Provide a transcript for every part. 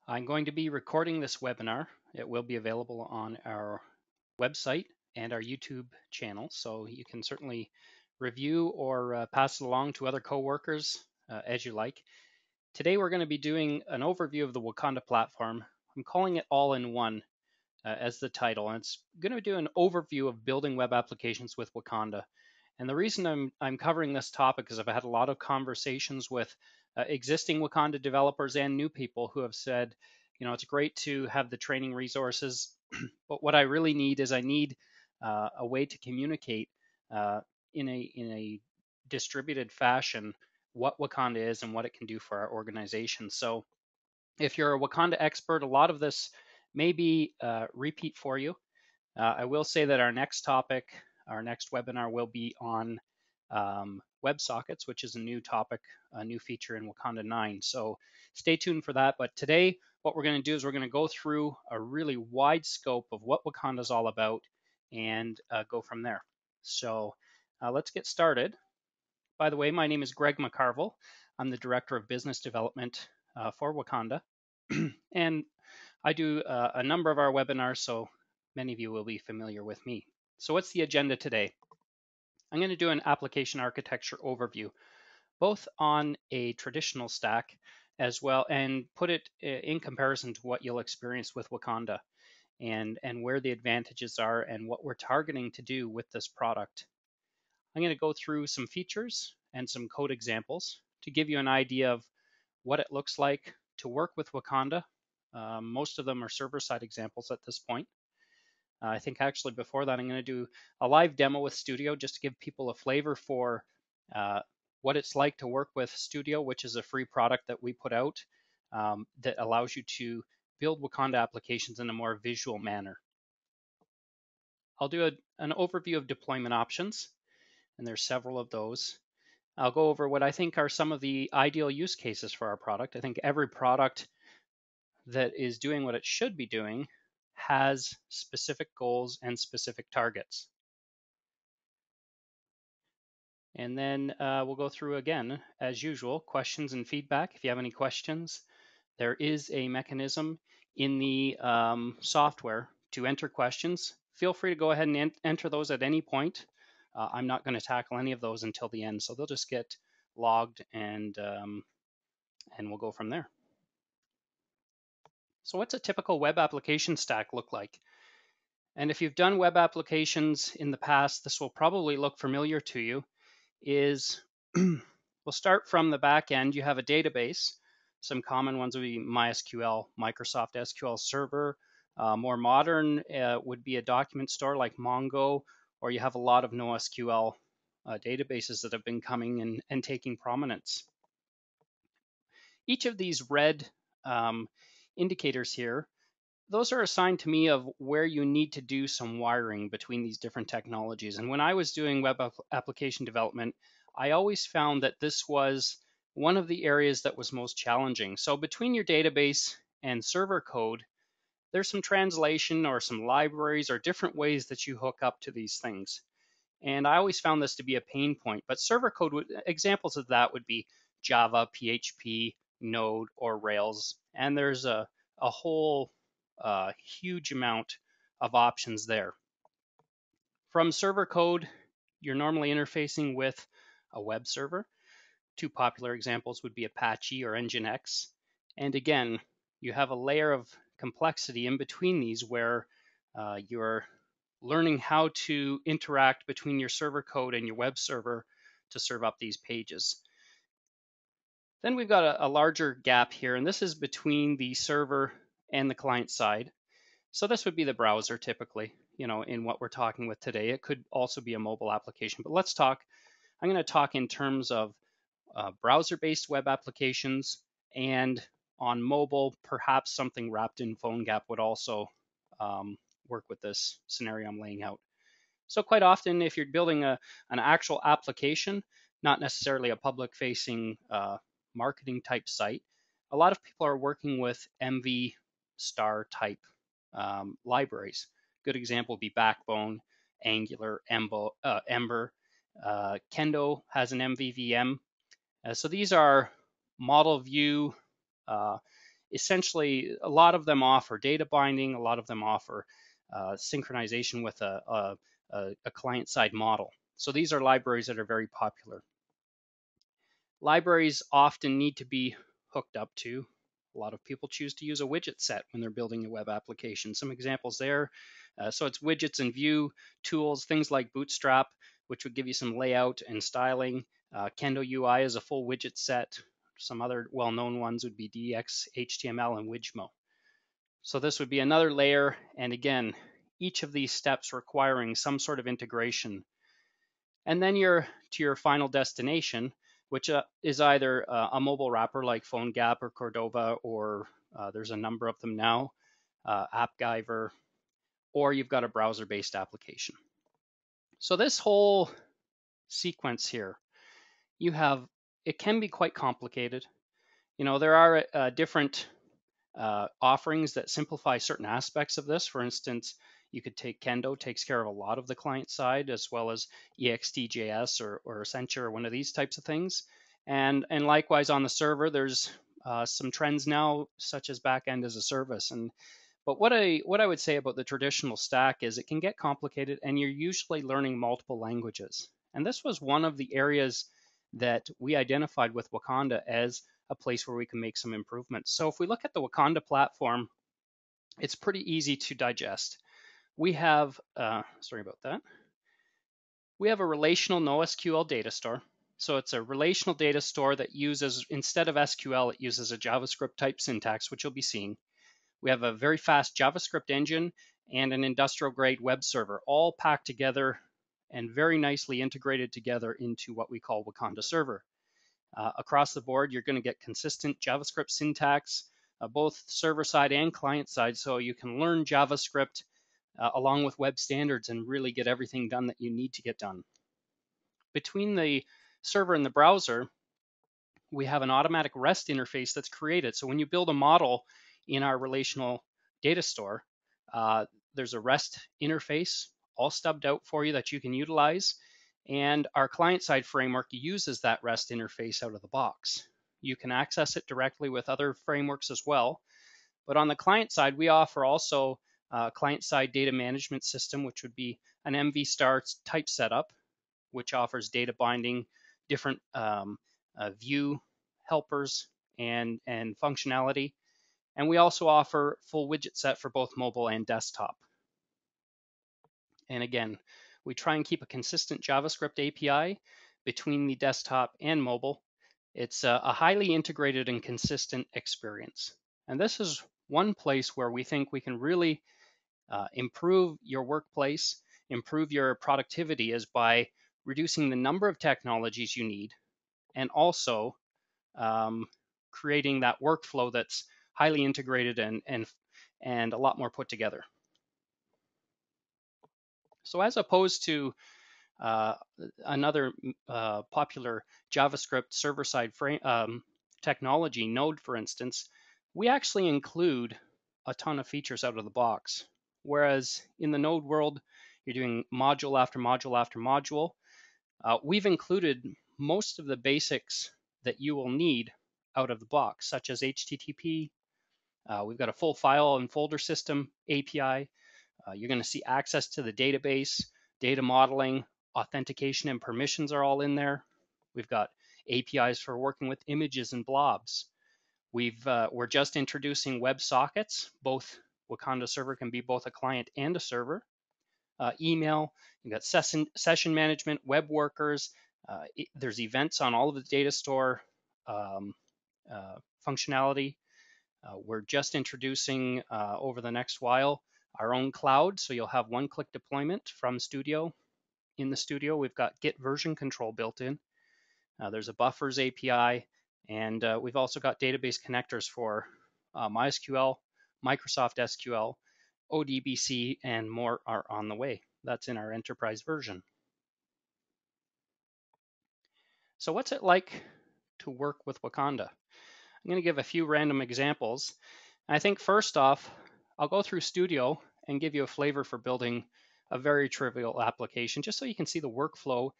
I'm going to be recording this webinar. It will be available on our website and our YouTube channel, so you can certainly review or pass it along to other coworkers as you like. Today we're going to be doing an overview of the Wakanda platform. I'm calling it All-in-One as the title, and it's going to do an overview of building web applications with Wakanda. And the reason I'm covering this topic is I've had a lot of conversations with existing Wakanda developers and new people who have said, you know, it's great to have the training resources, but what I really need is I need a way to communicate in a distributed fashion what Wakanda is and what it can do for our organization. So if you're a Wakanda expert, a lot of this may be repeat for you. I will say that our next topic, our next webinar will be on WebSockets, which is a new topic, a new feature in Wakanda 9. So stay tuned for that. But today, what we're going to do is we're going to go through a really wide scope of what Wakanda is all about and go from there. So let's get started. By the way, my name is Greg McCarville. I'm the Director of Business Development for Wakanda. And I do a number of our webinars, so many of you will be familiar with me. So what's the agenda today? I'm going to do an application architecture overview, both on a traditional stack as well, and put it in comparison to what you'll experience with Wakanda and where the advantages are and what we're targeting to do with this product. I'm going to go through some features and some code examples to give you an idea of what it looks like to work with Wakanda. Most of them are server-side examples at this point. I think actually before that, I'm going to do a live demo with Studio just to give people a flavor for what it's like to work with Studio, which is a free product that we put out that allows you to build Wakanda applications in a more visual manner. I'll do an overview of deployment options, and there's several of those. I'll go over what I think are some of the ideal use cases for our product. I think every product that is doing what it should be doing has specific goals and specific targets. And then we'll go through again, as usual, questions and feedback. If you have any questions, there is a mechanism in the software to enter questions. Feel free to go ahead and enter those at any point. I'm not going to tackle any of those until the end, so they'll just get logged and we'll go from there. So what's a typical web application stack look like? And if you've done web applications in the past, this will probably look familiar to you. We'll start from the back end. You have a database. Some common ones would be MySQL, Microsoft SQL Server. More modern would be a document store like Mongo, or you have a lot of NoSQL databases that have been coming and taking prominence. Each of these red indicators here, those are assigned to me of where you need to do some wiring between these different technologies. And when I was doing web application development, I always found that this was one of the areas that was most challenging. So between your database and server code, there's some translation or some libraries or different ways that you hook up to these things. And I always found this to be a pain point. But server code, examples of that would be Java, PHP, Node, or Rails. And there's a whole huge amount of options there. From server code, you're normally interfacing with a web server. Two popular examples would be Apache or Nginx. And again, you have a layer of complexity in between these where you're learning how to interact between your server code and your web server to serve up these pages. Then we've got a larger gap here, and this is between the server and the client side. So this would be the browser typically, you know, in what we're talking with today. It could also be a mobile application, but I'm going to talk in terms of browser-based web applications, and on mobile, perhaps something wrapped in PhoneGap would also work with this scenario I'm laying out. So quite often, if you're building an actual application, not necessarily a public-facing marketing type site, a lot of people are working with MV star type libraries. Good example would be Backbone, Angular, Ember. Kendo has an MVVM. So these are model view essentially, a lot of them offer data binding, a lot of them offer synchronization with a client-side model. So these are libraries that are very popular. Libraries often need to be hooked up to. A lot of people choose to use a widget set when they're building a web application. Some examples there. So it's widgets and view tools, things like Bootstrap, which would give you some layout and styling. Kendo UI is a full widget set. Some other well-known ones would be DX, HTML, and Widgmo. So this would be another layer. And again, each of these steps requiring some sort of integration. And then you're to your final destination, which is either a mobile wrapper like PhoneGap or Cordova, or there's a number of them now, AppGyver, or you've got a browser-based application. So this whole sequence here, it can be quite complicated. There are different offerings that simplify certain aspects of this. For instance, you could take Kendo, takes care of a lot of the client side, as well as EXTJS or Accenture, or one of these types of things. And likewise on the server, there's some trends now, such as backend as a service. But what I would say about the traditional stack is it can get complicated, and you're usually learning multiple languages. And this was one of the areas that we identified with Wakanda as a place where we can make some improvements. So if we look at the Wakanda platform, it's pretty easy to digest. We have, sorry about that. We have a relational NoSQL data store. So it's a relational data store that uses, instead of SQL, it uses a JavaScript type syntax, which you'll be seeing. We have a very fast JavaScript engine and an industrial grade web server, all packed together and very nicely integrated together into what we call Wakanda Server. Across the board, you're going to get consistent JavaScript syntax, both server side and client side, so you can learn JavaScript along with web standards and really get everything done that you need to get done. Between the server and the browser, we have an automatic REST interface that's created. So when you build a model in our relational data store, there's a REST interface all stubbed out for you that you can utilize. And our client-side framework uses that REST interface out of the box. You can access it directly with other frameworks as well. But on the client side, we offer also a client-side data management system, which would be an MV star type setup, which offers data binding, different view helpers and functionality. And we also offer full widget set for both mobile and desktop. And again, we try and keep a consistent JavaScript API between the desktop and mobile. It's a highly integrated and consistent experience. And this is one place where we think we can really improve your workplace, improve your productivity, is by reducing the number of technologies you need, and also creating that workflow that's highly integrated and a lot more put together. So as opposed to another popular JavaScript server-side technology, Node, for instance, we actually include a ton of features out of the box. Whereas in the Node world, you're doing module after module after module. We've included most of the basics that you will need out of the box, such as HTTP. We've got a full file and folder system API. You're going to see access to the database, data modeling, authentication, and permissions are all in there. We've got APIs for working with images and blobs. We're just introducing WebSockets. Both Wakanda Server can be both a client and a server. Email, you've got session management, web workers. There's events on all of the data store functionality. We're just introducing over the next while our own cloud, so you'll have one-click deployment from Studio. In the Studio, we've got Git version control built in. There's a buffers API, and we've also got database connectors for MySQL, Microsoft SQL, ODBC, and more are on the way. That's in our enterprise version. So what's it like to work with Wakanda? I'm going to give a few random examples. I think first off, I'll go through Studio and give you a flavor for building a very trivial application, just so you can see the workflow.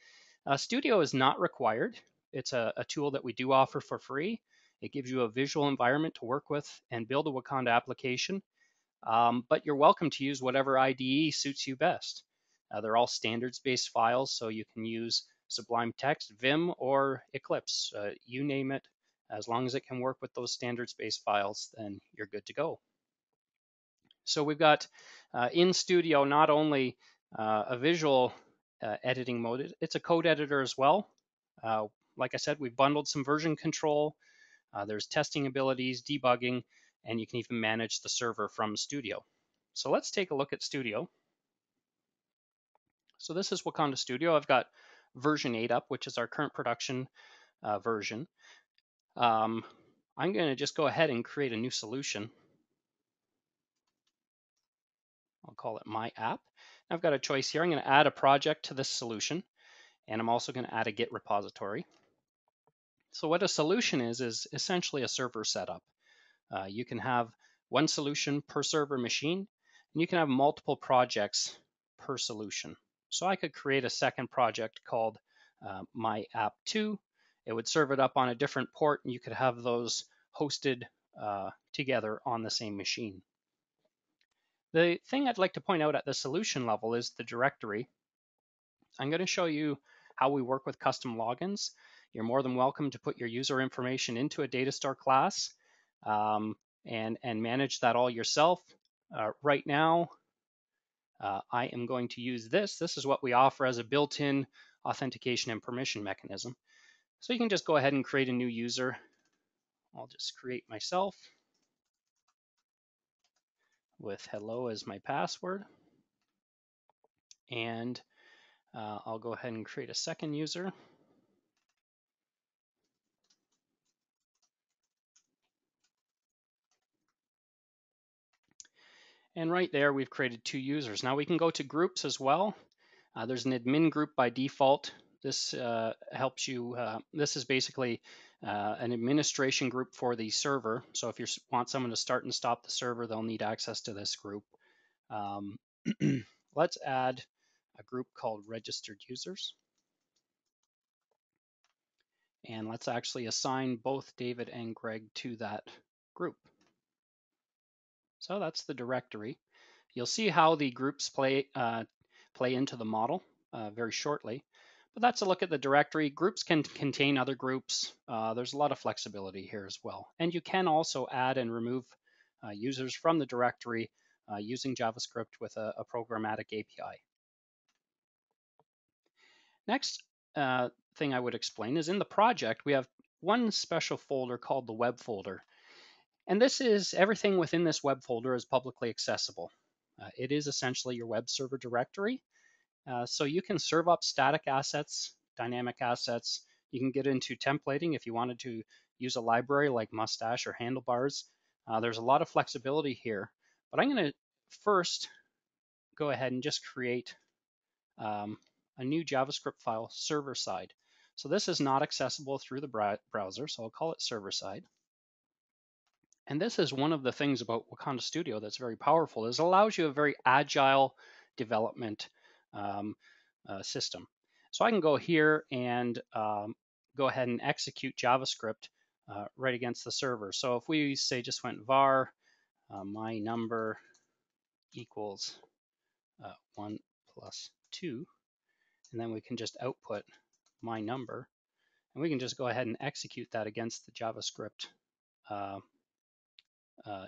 Studio is not required. It's a tool that we do offer for free. It gives you a visual environment to work with and build a Wakanda application, but you're welcome to use whatever IDE suits you best. They're all standards-based files, so you can use Sublime Text, Vim, or Eclipse. You name it. As long as it can work with those standards-based files, then you're good to go. So we've got in Studio not only a visual editing mode, it's a code editor as well. Like I said, we've bundled some version control. There's testing abilities, debugging, and you can even manage the server from Studio. So let's take a look at Studio. So this is Wakanda Studio. I've got version 8 up, which is our current production version. I'm going to just go ahead and create a new solution. I'll call it My App. I've got a choice here. I'm going to add a project to this solution, and I'm also going to add a Git repository. So what a solution is essentially a server setup. You can have one solution per server machine, and you can have multiple projects per solution. So I could create a second project called My App 2. It would serve it up on a different port, and you could have those hosted together on the same machine. The thing I'd like to point out at the solution level is the directory. I'm going to show you how we work with custom logins. You're more than welcome to put your user information into a datastore class and manage that all yourself. Right now, I am going to use this. This is what we offer as a built-in authentication and permission mechanism. So you can just go ahead and create a new user. I'll just create myself with hello as my password. And I'll go ahead and create a second user. And right there, we've created 2 users. Now we can go to groups as well. There's an admin group by default. This helps you, this is basically an administration group for the server. So if you want someone to start and stop the server, they'll need access to this group. Let's add a group called registered users. And let's actually assign both David and Greg to that group. So that's the directory. You'll see how the groups play into the model very shortly. But that's a look at the directory. Groups can contain other groups. There's a lot of flexibility here as well. And you can also add and remove users from the directory using JavaScript with a programmatic API. Next thing I would explain is in the project, we have one special folder called the web folder. And this is everything within this web folder is publicly accessible. It is essentially your web server directory. So you can serve up static assets, dynamic assets. You can get into templating if you wanted to use a library like Mustache or Handlebars. There's a lot of flexibility here. But I'm going to first go ahead and just create a new JavaScript file server side. So this is not accessible through the browser, so I'll call it server side. And this is one of the things about Wakanda Studio that's very powerful, is it allows you a very agile development system. So I can go here and go ahead and execute JavaScript right against the server. So if we say just went var my number equals 1 plus 2, and then we can just output my number, and we can just go ahead and execute that against the JavaScript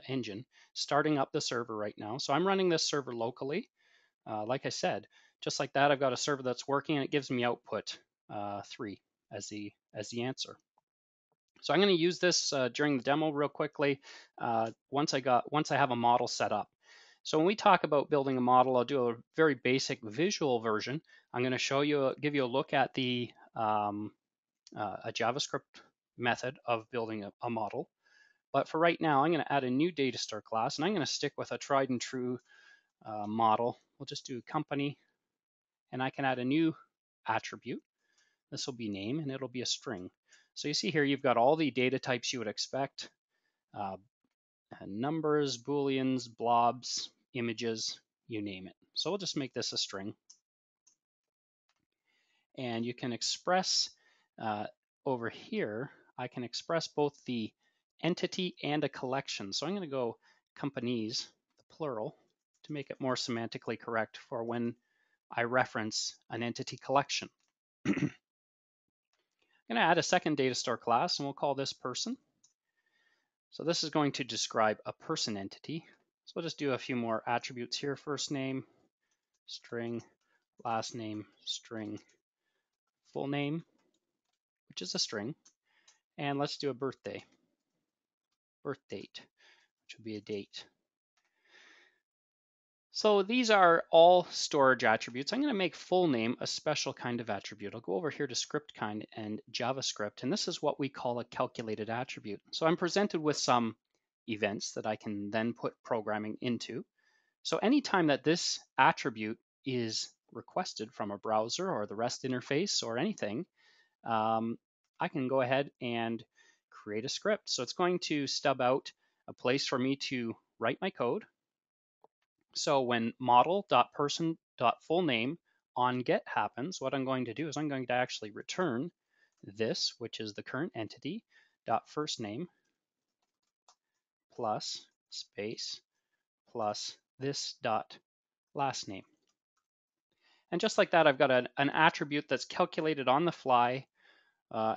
engine, starting up the server right now. So I'm running this server locally. Like I said, just like that, I've got a server that's working, and it gives me output 3 as the answer. So I'm going to use this during the demo real quickly once I have a model set up. So when we talk about building a model, I'll do a very basic visual version. I'm going to give you a look at the a JavaScript method of building a model. But for right now, I'm going to add a new datastore class, and I'm going to stick with a tried and true model. We'll just do company, and I can add a new attribute. This will be name, and it'll be a string. So you see here, you've got all the data types you would expect, numbers, booleans, blobs, images, you name it. So we'll just make this a string. And you can express over here, I can express both the entity and a collection. So I'm going to go companies, the plural, to make it more semantically correct for when I reference an entity collection. I'm going to add a second data store class, and we'll call this person. So this is going to describe a person entity. So we'll just do a few more attributes here. First name, string, last name, string, full name, which is a string, and let's do a birthday, birth date, which will be a date. So these are all storage attributes. I'm going to make full name a special kind of attribute. I'll go over here to script kind and JavaScript, and this is what we call a calculated attribute. So I'm presented with some events that I can then put programming into. So anytime that this attribute is requested from a browser or the REST interface or anything, I can go ahead and create a script. So it's going to stub out a place for me to write my code. So when model.person.fullname on get happens, what I'm going to do is I'm going to actually return this, which is the current entity, .firstname plus space plus this dot last name. And just like that, I've got an attribute that's calculated on the fly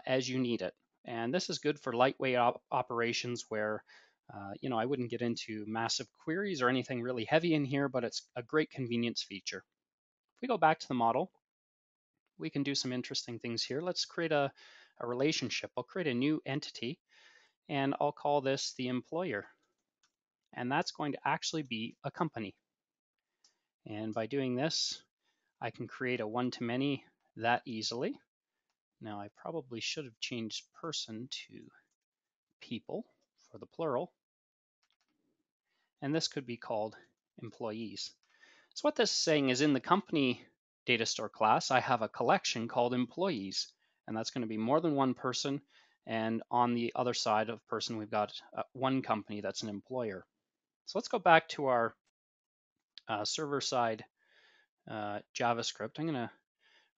as you need it. And this is good for lightweight operations where I wouldn't get into massive queries or anything really heavy in here, but it's a great convenience feature. If we go back to the model, we can do some interesting things here. Let's create a relationship. I'll create a new entity, and I'll call this the employer. And that's going to actually be a company. And by doing this, I can create a one-to-many that easily. Now, I probably should have changed person to people for the plural. And this could be called employees. So what this is saying is in the company data store class, I have a collection called employees, and that's going to be more than one person. And on the other side of person, we've got one company that's an employer. So let's go back to our server-side JavaScript. I'm going to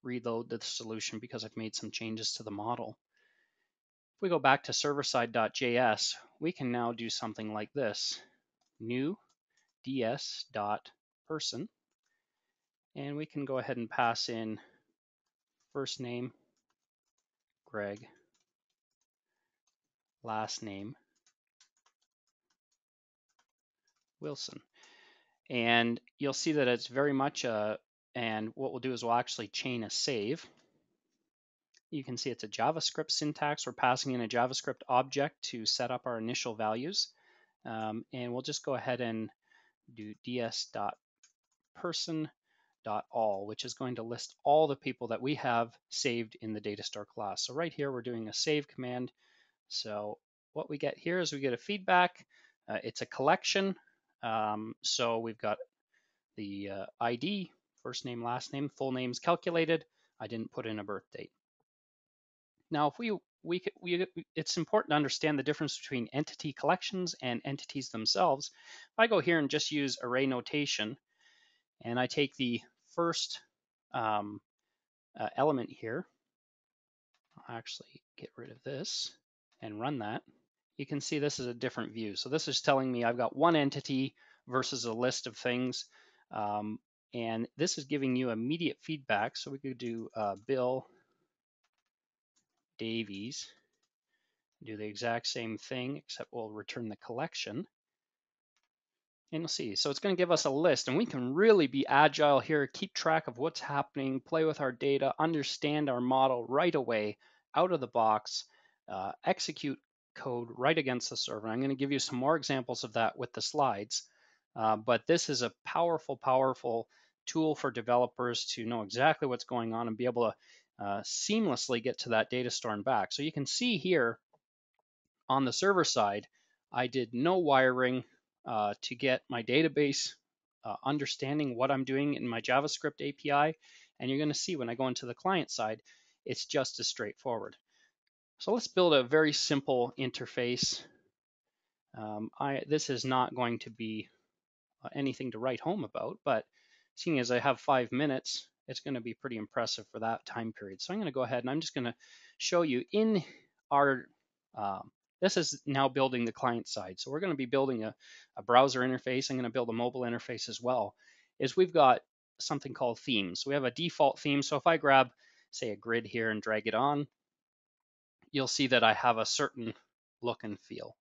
reload the solution because I've made some changes to the model. If we go back to server-side.js, we can now do something like this. New ds.person, and we can go ahead and pass in first name, Greg, last name, Wilson. And you'll see that it's very much and what we'll do is we'll actually chain a save. You can see it's a JavaScript syntax. We're passing in a JavaScript object to set up our initial values. And we'll just go ahead and do ds.person.all, which is going to list all the people that we have saved in the data store class. So right here, we're doing a save command. So what we get here is we get a feedback. It's a collection. So we've got the ID, first name, last name, full names calculated. I didn't put in a birth date. Now, if it's important to understand the difference between entity collections and entities themselves. If I go here and just use array notation, and I take the first element here, I'll actually get rid of this and run that. You can see this is a different view. So this is telling me I've got one entity versus a list of things. And this is giving you immediate feedback. So we could do Bill Davies, do the exact same thing, except we'll return the collection. And you'll see, so it's going to give us a list, and we can really be agile here, keep track of what's happening, play with our data, understand our model right away, out of the box, execute code right against the server. I'm going to give you some more examples of that with the slides, but this is a powerful, powerful tool for developers to know exactly what's going on and be able to seamlessly get to that data store and back. So you can see here on the server side, I did no wiring to get my database understanding what I'm doing in my JavaScript API. And you're going to see when I go into the client side, it's just as straightforward. So let's build a very simple interface. This is not going to be anything to write home about, but seeing as I have 5 minutes, it's going to be pretty impressive for that time period. So I'm going to go ahead and I'm just going to show you in our This is now building the client side. So we're going to be building a browser interface. I'm going to build a mobile interface as well. Is we've got something called themes. We have a default theme. So if I grab, say, a grid here and drag it on, you'll see that I have a certain look and feel.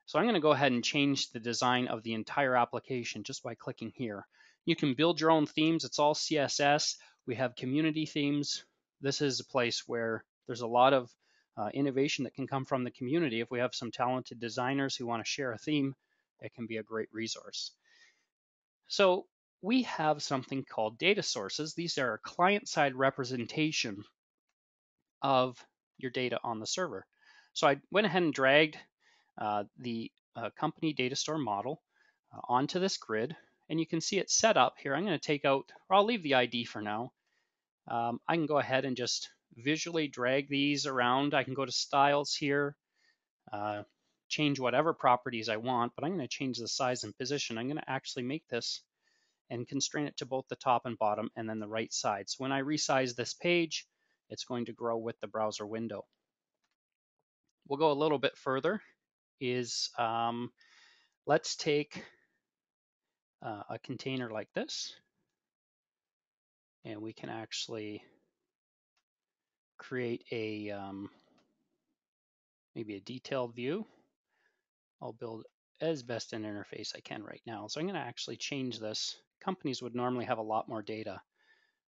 So I'm going to go ahead and change the design of the entire application just by clicking here. You can build your own themes. It's all CSS. We have community themes. This is a place where there's a lot of innovation that can come from the community. If we have some talented designers who want to share a theme, it can be a great resource. So we have something called data sources. These are a client-side representation of your data on the server. So I went ahead and dragged the company data store model onto this grid, and you can see it set up here. I'm going to take out, or I'll leave the ID for now. I can go ahead and just visually drag these around. I can go to styles here, change whatever properties I want, but I'm going to change the size and position. I'm going to actually make this and constrain it to both the top and bottom and then the right side. So when I resize this page, it's going to grow with the browser window. We'll go a little bit further. Let's take a container like this, and we can actually create a maybe a detailed view. I'll build as best an interface I can right now. So I'm going to actually change this. Companies would normally have a lot more data,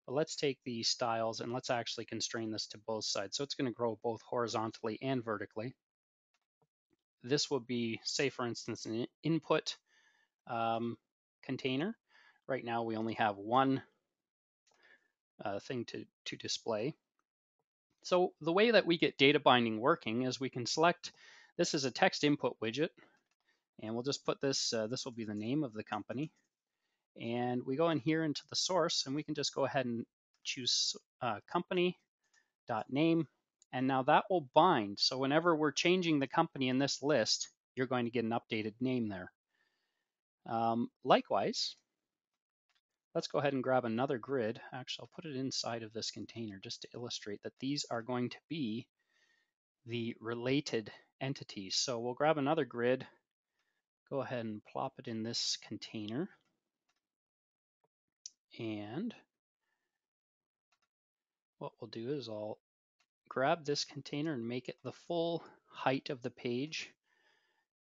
but let's take the styles and let's actually constrain this to both sides. So it's going to grow both horizontally and vertically. This will be, say, for instance, an input container. Right now we only have one thing to display. So the way that we get data binding working is we can select, this is a text input widget, and we'll just put this, this will be the name of the company. And we go in here into the source, and we can just go ahead and choose company.name, and now that will bind. So whenever we're changing the company in this list, you're going to get an updated name there. Likewise, let's go ahead and grab another grid. Actually, I'll put it inside of this container just to illustrate that these are going to be the related entities. So we'll grab another grid, go ahead and plop it in this container. And what we'll do is I'll grab this container and make it the full height of the page,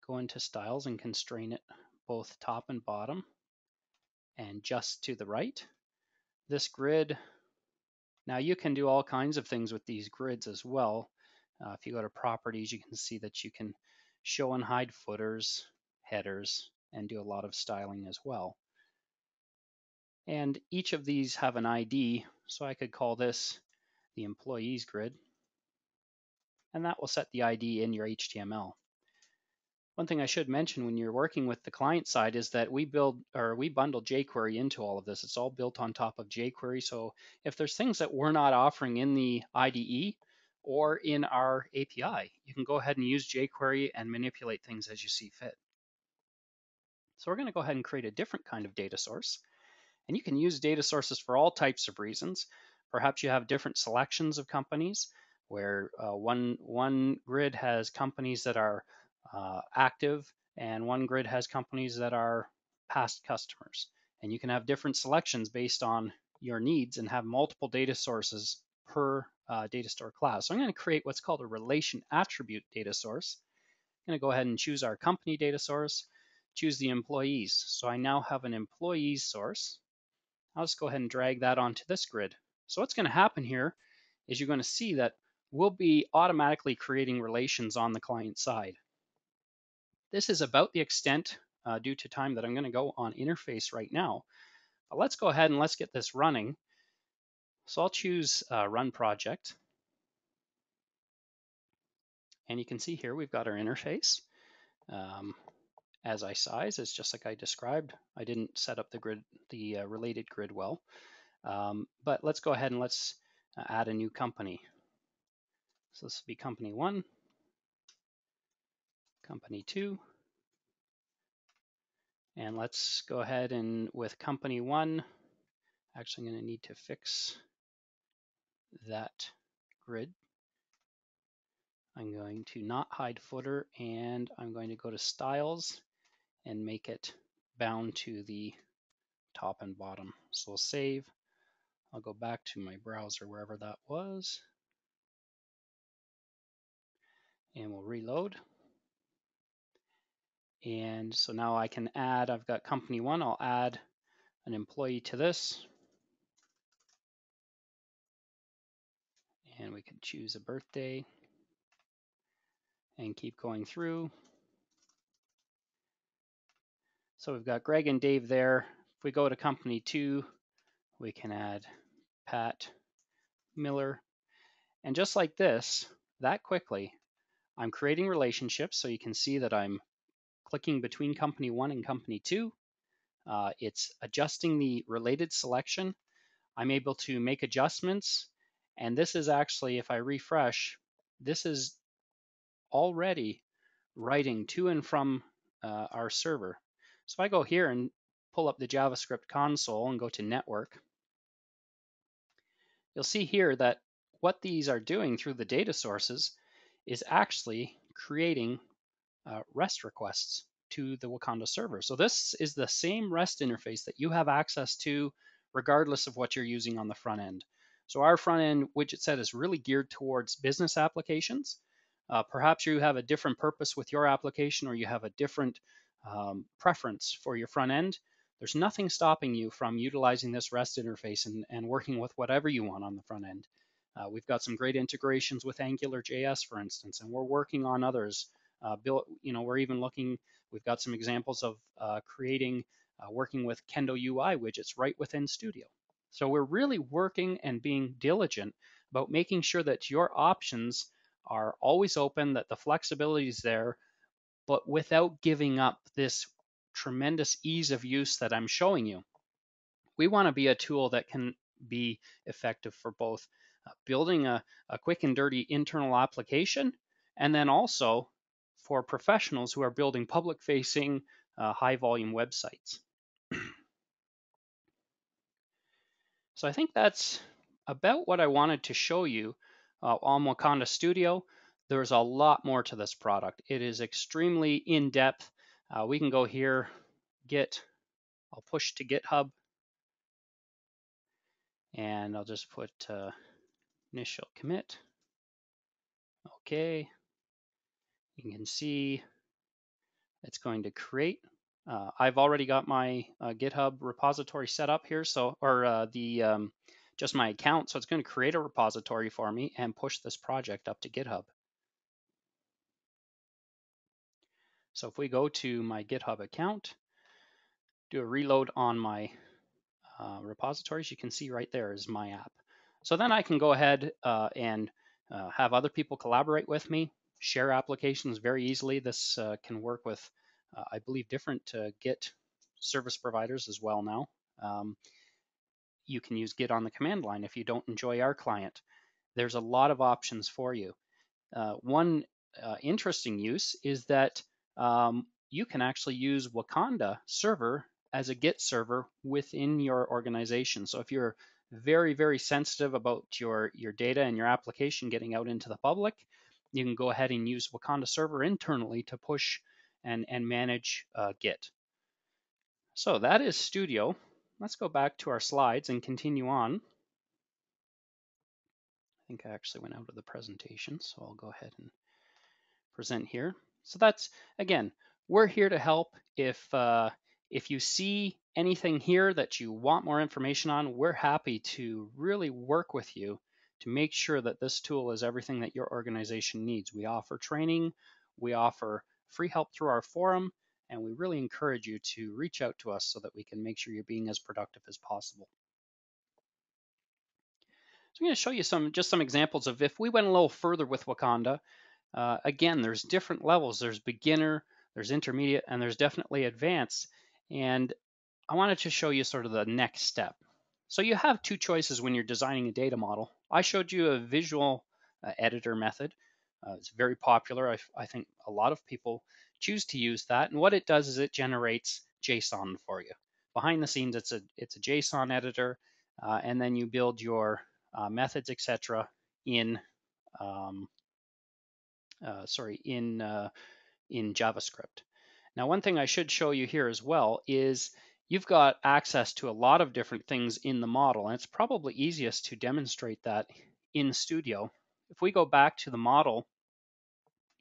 go into styles and constrain it both top and bottom and just to the right. This grid, now you can do all kinds of things with these grids as well. If you go to properties, you can see that you can show and hide footers, headers, and do a lot of styling as well. And each of these have an ID, so I could call this the employees grid, and that will set the ID in your HTML. One thing I should mention when you're working with the client side is that we bundle jQuery into all of this. It's all built on top of jQuery. So if there's things that we're not offering in the IDE or in our API, you can go ahead and use jQuery and manipulate things as you see fit. So we're going to go ahead and create a different kind of data source. And you can use data sources for all types of reasons. Perhaps you have different selections of companies where one grid has companies that are active and one grid has companies that are past customers. And you can have different selections based on your needs and have multiple data sources per data store class. So I'm going to create what's called a relation attribute data source. I'm going to go ahead and choose our company data source, choose the employees. So I now have an employees source. I'll just go ahead and drag that onto this grid. So what's going to happen here is you're going to see that we'll be automatically creating relations on the client side. This is about the extent, due to time, that I'm going to go on interface right now. But let's go ahead and let's get this running. So I'll choose run project. And you can see here we've got our interface. As I size, it's just like I described. I didn't set up the grid, the related grid well. But let's go ahead and let's add a new company. So this will be company 1, company 2, and let's go ahead and with company 1, actually I'm going to need to fix that grid. I'm going to not hide footer, and I'm going to go to styles and make it bound to the top and bottom. So we'll save. I'll go back to my browser wherever that was, and we'll reload. And so now I can add, I've got company one, I'll add an employee to this. And we could choose a birthday and keep going through. So we've got Greg and Dave there. If we go to company two, we can add Pat Miller. And just like this, that quickly, I'm creating relationships. So you can see that I'm clicking between company one and company two. It's adjusting the related selection. I'm able to make adjustments. And this is actually, if I refresh, this is already writing to and from our server. So if I go here and pull up the JavaScript console and go to network, you'll see here that what these are doing through the data sources is actually creating REST requests to the Wakanda server. So this is the same REST interface that you have access to regardless of what you're using on the front end. So our front end widget set is really geared towards business applications. Perhaps you have a different purpose with your application, or you have a different preference for your front end. There's nothing stopping you from utilizing this REST interface and working with whatever you want on the front end. We've got some great integrations with AngularJS, for instance, and we're working on others. We're even looking, we've got some examples of creating, working with Kendo UI widgets right within Studio. So we're really working and being diligent about making sure that your options are always open, that the flexibility is there, but without giving up this tremendous ease of use that I'm showing you. We want to be a tool that can be effective for both building a quick and dirty internal application, and then also for professionals who are building public-facing, high-volume websites. So I think that's about what I wanted to show you on Wakanda Studio. There's a lot more to this product. It is extremely in-depth. We can go here, I'll push to GitHub, and I'll just put initial commit. Okay, you can see it's going to create. I've already got my GitHub repository set up here, just my account. So it's going to create a repository for me and push this project up to GitHub. So if we go to my GitHub account, do a reload on my repositories, you can see right there is my app. So then I can go ahead and have other people collaborate with me, share applications very easily. This can work with, I believe, different Git service providers as well now. You can use Git on the command line if you don't enjoy our client. There's a lot of options for you. One interesting use is that you can actually use Wakanda Server as a Git server within your organization. So if you're very, very sensitive about your data and your application getting out into the public, you can go ahead and use Wakanda Server internally to push and manage Git. So that is Studio. Let's go back to our slides and continue on. I think I actually went out of the presentation, so I'll go ahead and present here. So that's, again, we're here to help. If you see anything here that you want more information on, we're happy to really work with you to make sure that this tool is everything that your organization needs. We offer training, we offer free help through our forum, and we really encourage you to reach out to us so that we can make sure you're being as productive as possible. So I'm going to show you just some examples of if we went a little further with Wakanda. Again, there's different levels. There's beginner, there's intermediate, and there's definitely advanced. And I wanted to show you sort of the next step. So you have two choices when you're designing a data model. I showed you a visual editor method. It's very popular. I think a lot of people choose to use that. And what it does is it generates JSON for you. Behind the scenes, it's a JSON editor, and then you build your methods, etc., in in JavaScript. Now, one thing I should show you here as well is you've got access to a lot of different things in the model, and it's probably easiest to demonstrate that in Studio. If we go back to the model,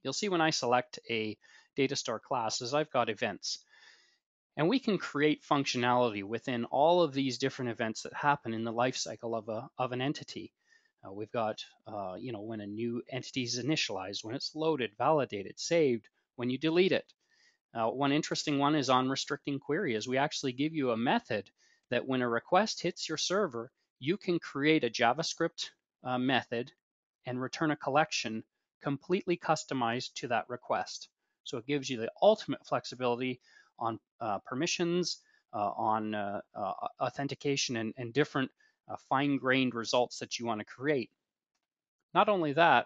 you'll see when I select a datastore class is I've got events. And we can create functionality within all of these different events that happen in the lifecycle of an entity. We've got, when a new entity is initialized, when it's loaded, validated, saved, when you delete it. One interesting one is on restricting queries. We actually give you a method that when a request hits your server, you can create a JavaScript method and return a collection completely customized to that request. So it gives you the ultimate flexibility on permissions, on authentication, and different fine-grained results that you want to create. Not only that,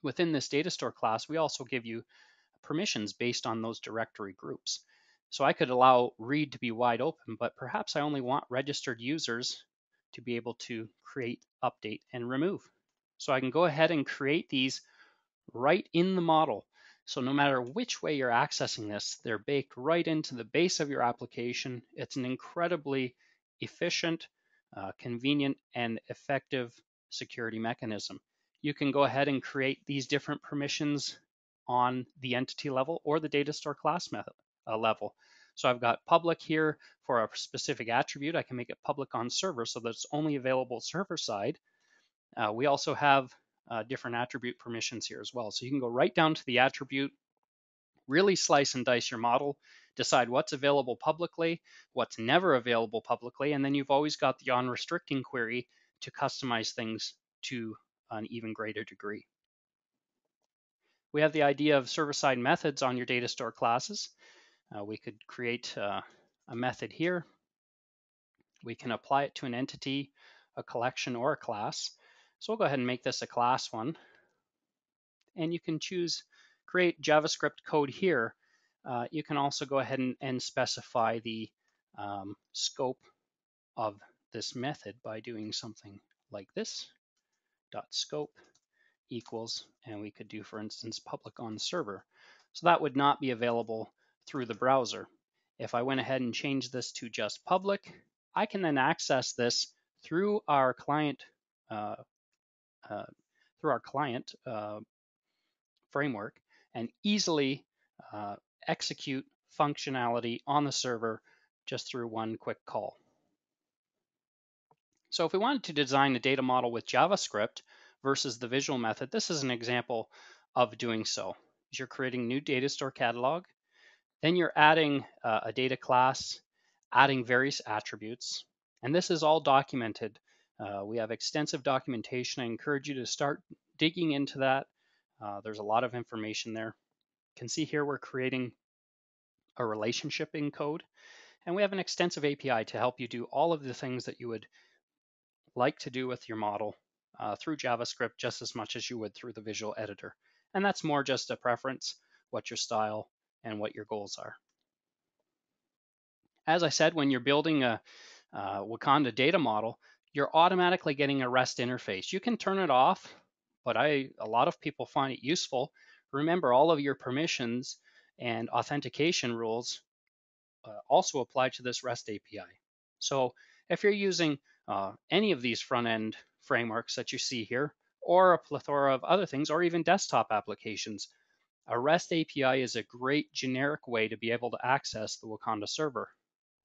within this datastore class, we also give you permissions based on those directory groups. So I could allow read to be wide open, but perhaps I only want registered users to be able to create, update, and remove. So I can go ahead and create these right in the model. So no matter which way you're accessing this, they're baked right into the base of your application. It's an incredibly efficient, convenient, and effective security mechanism. You can go ahead and create these different permissions on the entity level or the datastore class level. So I've got public here for a specific attribute. I can make it public on server so that it's only available server side. We also have different attribute permissions here as well. So you can go right down to the attribute, really slice and dice your model, decide what's available publicly, what's never available publicly, and then you've always got the on restricting query to customize things to an even greater degree. We have the idea of server-side methods on your datastore classes. We could create a method here. We can apply it to an entity, a collection, or a class. So we'll go ahead and make this a class one. And you can choose create JavaScript code here. You can also go ahead and specify the scope of this method by doing something like this, .scope equals, and we could do, for instance, public on server. So that would not be available through the browser. If I went ahead and changed this to just public, I can then access this through our client framework and easily execute functionality on the server just through one quick call. So if we wanted to design a data model with JavaScript versus the visual method, this is an example of doing so. You're creating a new data store catalog, then you're adding a data class, adding various attributes, and this is all documented. We have extensive documentation. I encourage you to start digging into that. There's a lot of information there. You can see here we're creating a relationship in code, and we have an extensive API to help you do all of the things that you would like to do with your model through JavaScript just as much as you would through the visual editor. And that's more just a preference, what your style and what your goals are. As I said, when you're building a Wakanda data model, you're automatically getting a REST interface. You can turn it off, but a lot of people find it useful. Remember, all of your permissions and authentication rules also apply to this REST API. So if you're using any of these front-end frameworks that you see here, or a plethora of other things, or even desktop applications, a REST API is a great generic way to be able to access the Wakanda server.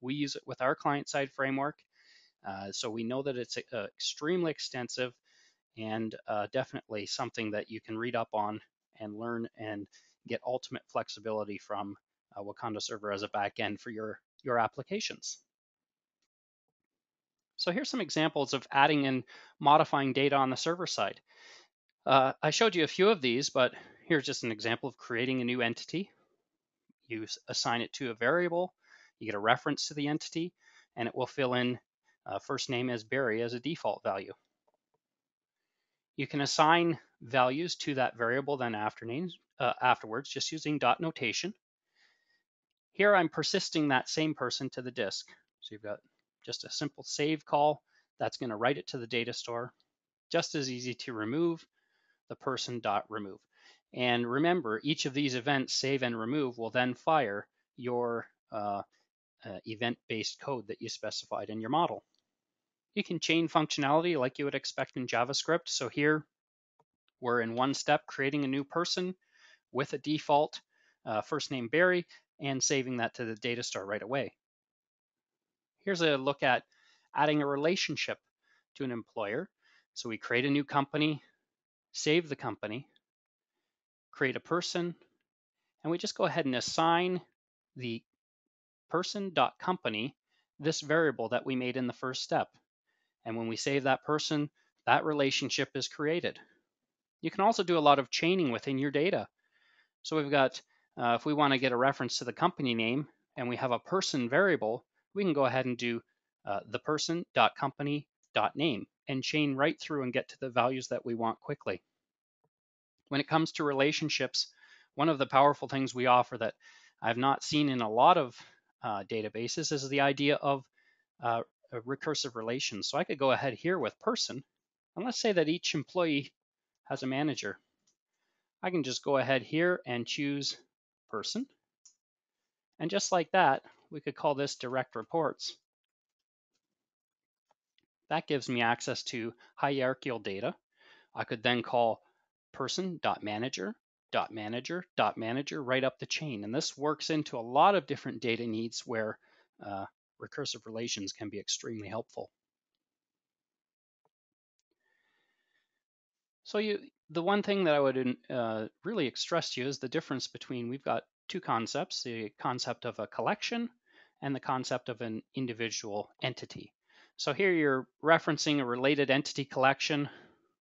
We use it with our client-side framework, so we know that it's extremely extensive and definitely something that you can read up on and learn and get ultimate flexibility from Wakanda Server as a backend for your applications. So here's some examples of adding and modifying data on the server side. I showed you a few of these, but here's just an example of creating a new entity. You assign it to a variable, you get a reference to the entity, and it will fill in first name as Barry as a default value. You can assign values to that variable then afterwards, just using dot notation. Here I'm persisting that same person to the disk. So you've got just a simple save call that's going to write it to the data store. Just as easy to remove, the person dot remove. And remember, each of these events, save and remove, will then fire your event-based code that you specified in your model. You can chain functionality like you would expect in JavaScript. So here we're in one step creating a new person with a default first name Barry and saving that to the data store right away. Here's a look at adding a relationship to an employer. So we create a new company, save the company, create a person, and we just go ahead and assign the person.company this variable that we made in the first step. And when we save that person, that relationship is created. You can also do a lot of chaining within your data. So we've got, if we want to get a reference to the company name and we have a person variable, we can go ahead and do the person.company.name and chain right through and get to the values that we want quickly. When it comes to relationships, one of the powerful things we offer that I've not seen in a lot of databases is the idea of a recursive relations. So I could go ahead here with person, and let's say that each employee has a manager. I can just go ahead here and choose person. And just like that, we could call this direct reports. That gives me access to hierarchical data. I could then call person.manager.manager.manager right up the chain. And this works into a lot of different data needs where recursive relations can be extremely helpful. So the one thing that I would really stress to you is the difference between, we've got two concepts, the concept of a collection and the concept of an individual entity. So here you're referencing a related entity collection.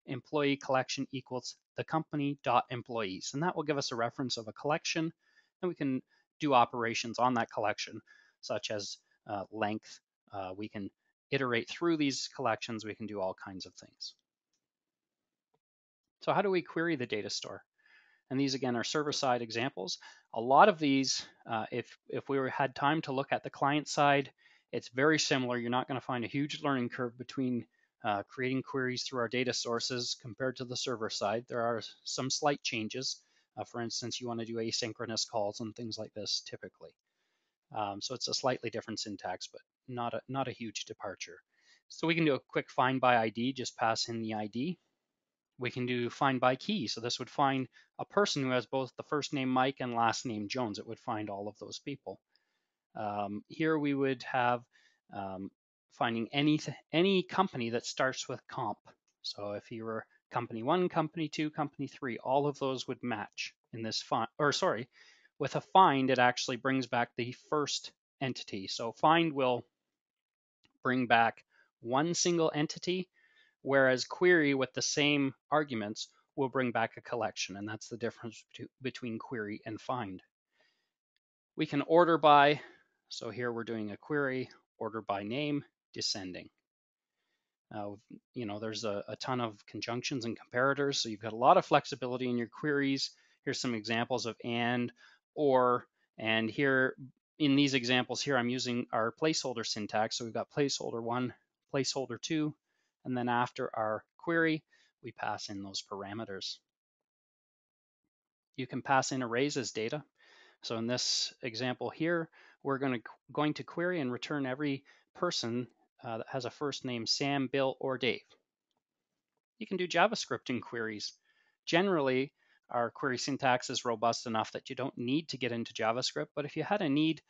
Employee collection equals the company.employees. And that will give us a reference of a collection, and we can do operations on that collection, such as length. We can iterate through these collections. We can do all kinds of things. So how do we query the data store? And these, again, are server-side examples. A lot of these, if we had time to look at the client side, it's very similar. You're not going to find a huge learning curve between creating queries through our data sources compared to the server side. There are some slight changes. For instance, you want to do asynchronous calls and things like this typically. So it's a slightly different syntax, but not a huge departure. So we can do a quick find by ID, just pass in the ID. We can do find by key. So this would find a person who has both the first name Mike and last name Jones. It would find all of those people. Here we would have finding any company that starts with comp. So if you were company 1, company 2, company 3, all of those would match in this find, or sorry, with a find, it actually brings back the first entity. So find will bring back one single entity, whereas query with the same arguments will bring back a collection, and that's the difference between query and find. We can order by, so here we're doing a query, order by name, descending. There's a ton of conjunctions and comparators, so you've got a lot of flexibility in your queries. Here's some examples of and, or, and here in these examples here, I'm using our placeholder syntax. So we've got placeholder 1, placeholder 2, and then after our query, we pass in those parameters. You can pass in arrays as data. So in this example here, we're going to query and return every person that has a first name Sam, Bill, or Dave. You can do JavaScript in queries. Generally, our query syntax is robust enough that you don't need to get into JavaScript, but if you had a need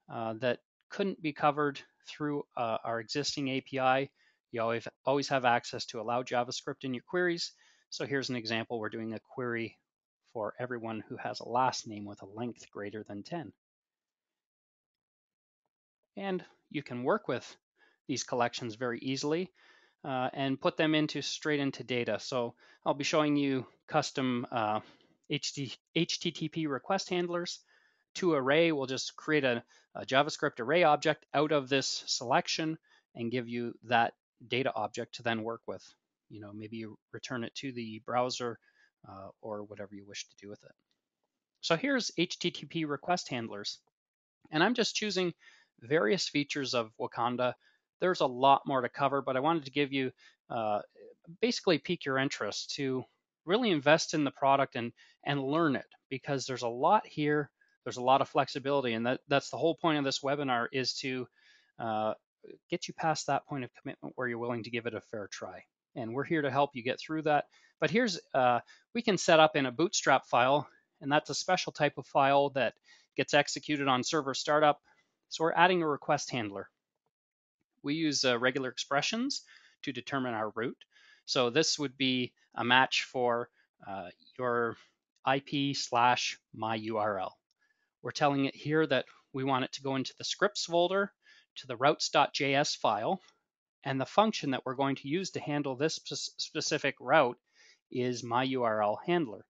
that couldn't be covered through our existing API, you always have access to allow JavaScript in your queries. So here's an example. We're doing a query for everyone who has a last name with a length greater than 10. And you can work with these collections very easily and put them straight into data. So I'll be showing you custom HTTP request handlers. To array, we'll just create a JavaScript array object out of this selection and give you that data object to then work with. Maybe you return it to the browser or whatever you wish to do with it. So here's HTTP request handlers. And I'm just choosing various features of Wakanda. There's a lot more to cover, but I wanted to give you, basically pique your interest to really invest in the product and learn it, because there's a lot here. There's a lot of flexibility, and that's the whole point of this webinar, is to get you past that point of commitment where you're willing to give it a fair try. And we're here to help you get through that. But here's, we can set up in a Bootstrap file, and that's a special type of file that gets executed on server startup. So we're adding a request handler. We use regular expressions to determine our route. So this would be a match for your IP/my URL. We're telling it here that we want it to go into the scripts folder, to the routes.js file, and the function that we're going to use to handle this specific route is myURL handler.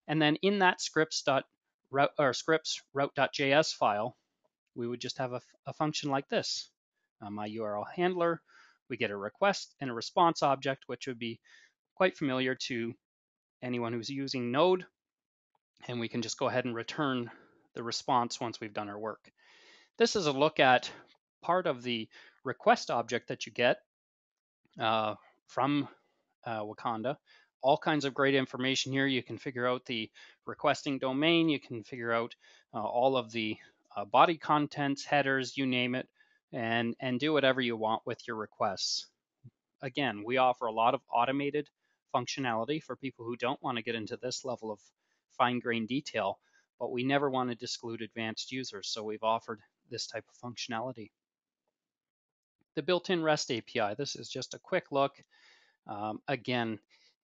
And then in that scripts.route.js file, we would just have a function like this, myURL handler. We get a request and a response object, which would be quite familiar to anyone who's using Node. And we can just go ahead and return the response once we've done our work. This is a look at part of the request object that you get from Wakanda. All kinds of great information here. You can figure out the requesting domain. You can figure out all of the body contents, headers, you name it, and do whatever you want with your requests. Again, we offer a lot of automated functionality for people who don't want to get into this level of fine-grained detail, but we never want to exclude advanced users, so we've offered this type of functionality. The built-in REST API, this is just a quick look. Again,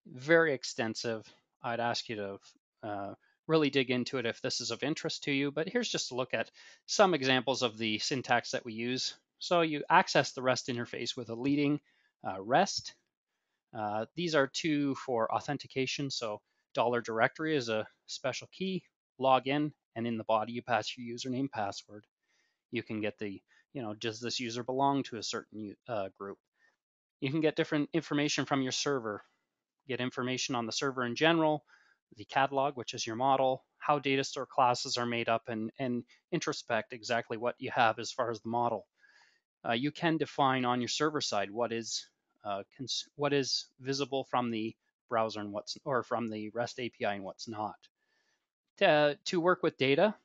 very extensive. I'd ask you to really dig into it if this is of interest to you, but here's just a look at some examples of the syntax that we use. So you access the REST interface with a leading REST. These are two for authentication. So $directory is a special key, log in, and in the body you pass your username, password. You can get the, does this user belong to a certain group? You can get different information from your server, get information on the server in general, the catalog, which is your model, how datastore classes are made up, and introspect exactly what you have as far as the model. You can define on your server side what is visible from the browser and or from the REST API and what's not. To work with data,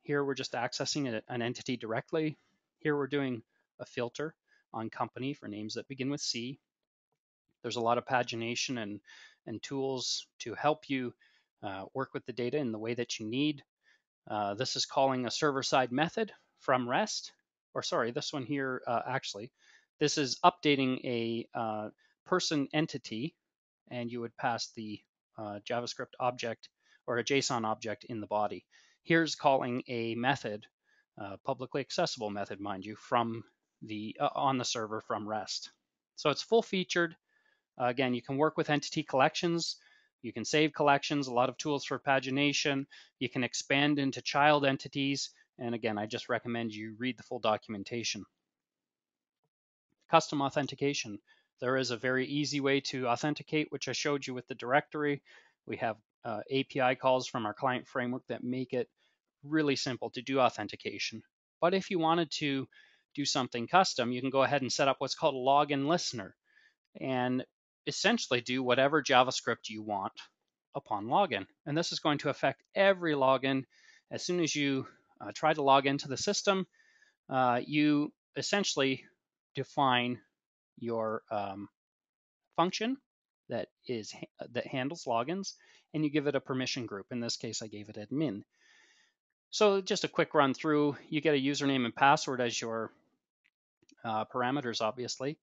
here we're just accessing an entity directly. Here we're doing a filter on company for names that begin with C. There's a lot of pagination and tools to help you work with the data in the way that you need. This is calling a server-side method from REST, or sorry, this one here, actually, this is updating a person entity, and you would pass the JavaScript object or a JSON object in the body. Here's calling a method, publicly accessible method, mind you, from the on the server from REST. So it's full-featured. Again, you can work with entity collections. You can save collections, a lot of tools for pagination. You can expand into child entities. And again, I just recommend you read the full documentation. Custom authentication. There is a very easy way to authenticate, which I showed you with the directory. We have API calls from our client framework that make it really simple to do authentication. But if you wanted to do something custom, you can go ahead and set up what's called a login listener and essentially do whatever JavaScript you want upon login. And this is going to affect every login. As soon as you try to log into the system, you essentially define your function that handles logins, and you give it a permission group. In this case, I gave it admin. So just a quick run through. You get a username and password as your parameters, obviously.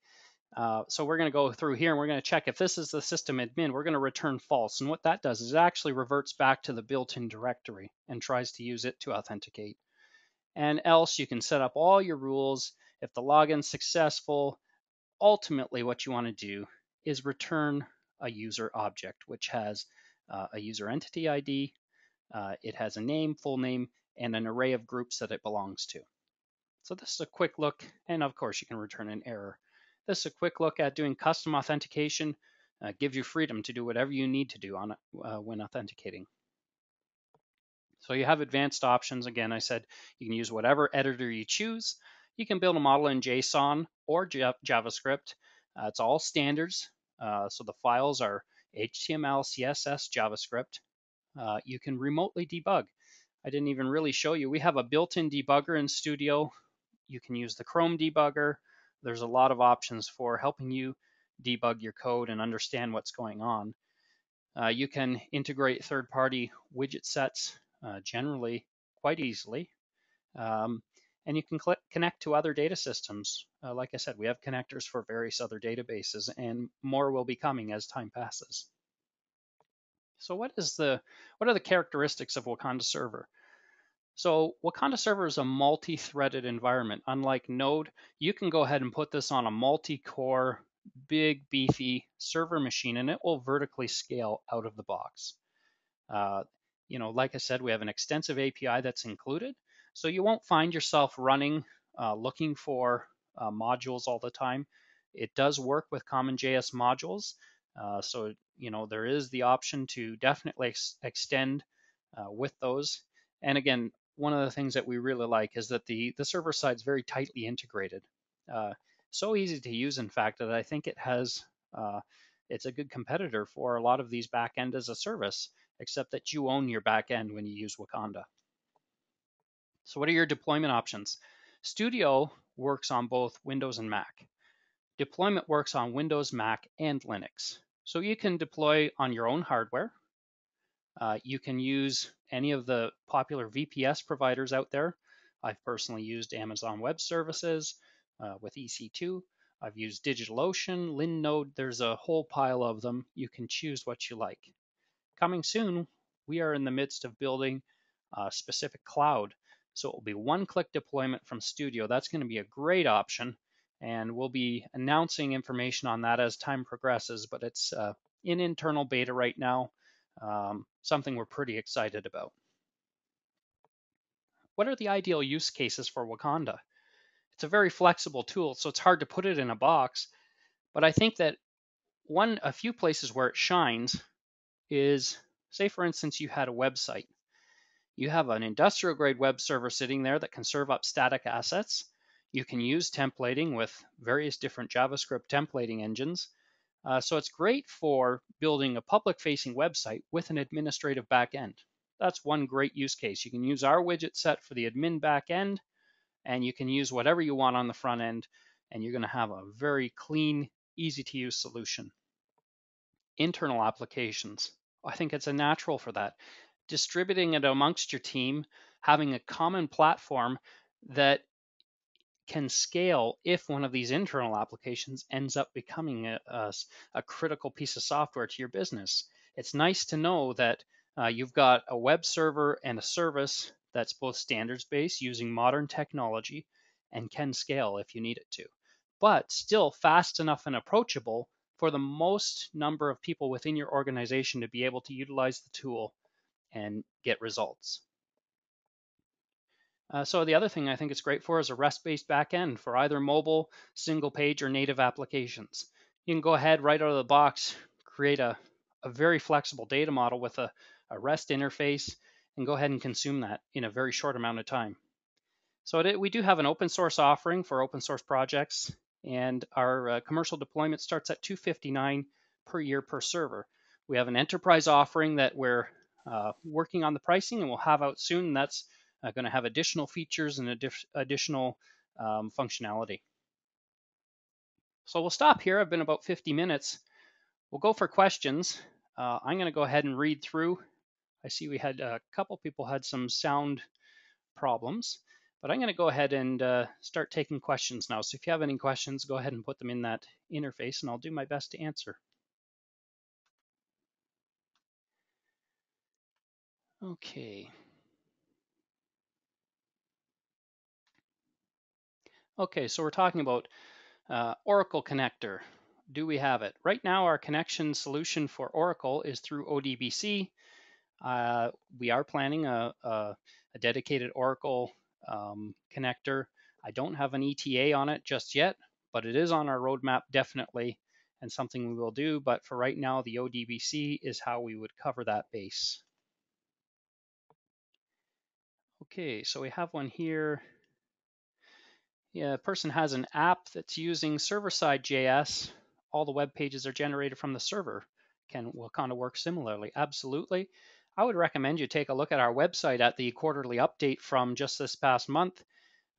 So we're going to go through here and we're going to check if this is the system admin, we're going to return false. And what that does is it actually reverts back to the built-in directory and tries to use it to authenticate. And else you can set up all your rules. If the login's successful, ultimately what you want to do is return a user object, which has a user entity ID. It has a name, full name, and an array of groups that it belongs to. So this is a quick look, and of course you can return an error. This is a quick look at doing custom authentication. Gives you freedom to do whatever you need to do on when authenticating. So you have advanced options. Again, I said you can use whatever editor you choose. You can build a model in JSON or JavaScript. It's all standards. So the files are HTML, CSS, JavaScript, you can remotely debug. I didn't even really show you. We have a built-in debugger in Studio. You can use the Chrome debugger. There's a lot of options for helping you debug your code and understand what's going on. You can integrate third-party widget sets generally quite easily. And you can connect to other data systems. Like I said, we have connectors for various other databases, and more will be coming as time passes. So what are the characteristics of Wakanda Server? So Wakanda Server is a multi-threaded environment. Unlike Node, you can go ahead and put this on a multi-core, big, beefy server machine, and it will vertically scale out of the box. Like I said, we have an extensive API that's included, so you won't find yourself running, looking for modules all the time. It does work with CommonJS modules, so there is the option to definitely extend with those. And again, one of the things that we really like is that the server side is very tightly integrated. So easy to use, in fact, that I think it's a good competitor for a lot of these backend as a service, except that you own your backend when you use Wakanda. So what are your deployment options? Studio works on both Windows and Mac. Deployment works on Windows, Mac, and Linux. So you can deploy on your own hardware. You can use any of the popular VPS providers out there. I've personally used Amazon Web Services with EC2. I've used DigitalOcean, Linode. There's a whole pile of them. You can choose what you like. Coming soon, we are in the midst of building a specific cloud. So it will be one-click deployment from Studio. That's going to be a great option, and we'll be announcing information on that as time progresses, but it's in internal beta right now, something we're pretty excited about. What are the ideal use cases for Wakanda? It's a very flexible tool, so it's hard to put it in a box, but I think that a few places where it shines is, say for instance, you had a website. You have an industrial grade web server sitting there that can serve up static assets. You can use templating with various different JavaScript templating engines. So it's great for building a public facing website with an administrative backend. That's one great use case. You can use our widget set for the admin backend, and you can use whatever you want on the front end, and you're going to have a very clean, easy to use solution. Internal applications. I think it's a natural for that. Distributing it amongst your team, having a common platform that can scale if one of these internal applications ends up becoming a critical piece of software to your business. It's nice to know that you've got a web server and a service that's both standards-based using modern technology and can scale if you need it to, but still fast enough and approachable for the most number of people within your organization to be able to utilize the tool and get results. So the other thing I think it's great for is a REST-based backend for either mobile, single page, or native applications. You can go ahead right out of the box, create a very flexible data model with a REST interface, and go ahead and consume that in a very short amount of time. So we do have an open source offering for open source projects, and our commercial deployment starts at $259 per year per server. We have an enterprise offering that we're working on the pricing and we'll have out soon. And that's going to have additional features and additional functionality. So we'll stop here. I've been about 50 minutes. We'll go for questions. I'm going to go ahead and read through. I see we had a couple people had some sound problems, but I'm going to go ahead and start taking questions now. So if you have any questions, go ahead and put them in that interface and I'll do my best to answer. Okay. Okay, so we're talking about Oracle connector. Do we have it? Right now, our connection solution for Oracle is through ODBC. We are planning a dedicated Oracle connector. I don't have an ETA on it just yet, but it is on our roadmap definitely and something we will do. But for right now, the ODBC is how we would cover that base. Okay, so we have one here. Yeah, a person has an app that's using server-side JS. All the web pages are generated from the server. Can Wakanda work similarly? Absolutely. I would recommend you take a look at our website at the quarterly update from just this past month.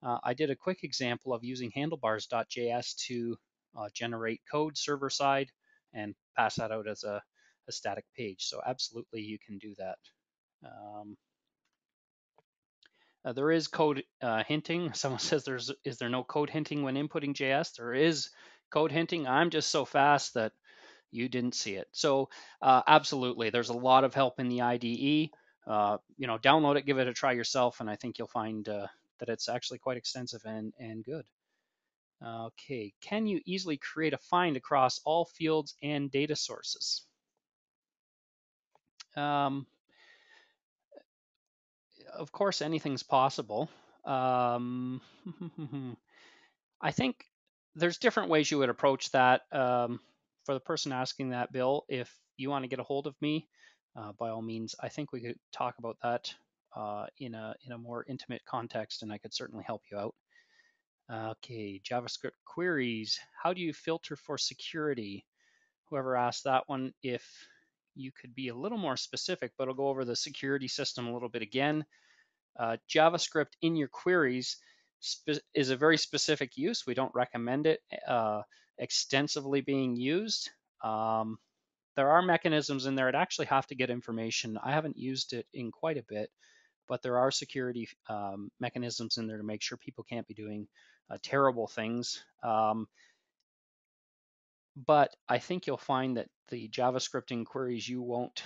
I did a quick example of using handlebars.js to generate code server side and pass that out as a static page. So absolutely you can do that. There is code hinting. Someone says is there no code hinting when inputting JS? There is code hinting. I'm just so fast that you didn't see it. So absolutely, there's a lot of help in the IDE. Download it, give it a try yourself, and I think you'll find that it's actually quite extensive and good. Okay, can you easily create a find across all fields and data sources? Of course, anything's possible. I think there's different ways you would approach that. For the person asking that, Bill, if you want to get a hold of me, by all means, I think we could talk about that in a more intimate context, and I could certainly help you out. Okay, JavaScript queries. How do you filter for security? Whoever asked that one, if you could be a little more specific, but I'll go over the security system a little bit again. JavaScript in your queries is a very specific use. We don't recommend it extensively being used. There are mechanisms in there that actually have to get information. I haven't used it in quite a bit, but there are security mechanisms in there to make sure people can't be doing terrible things. But I think you'll find that the JavaScript queries you won't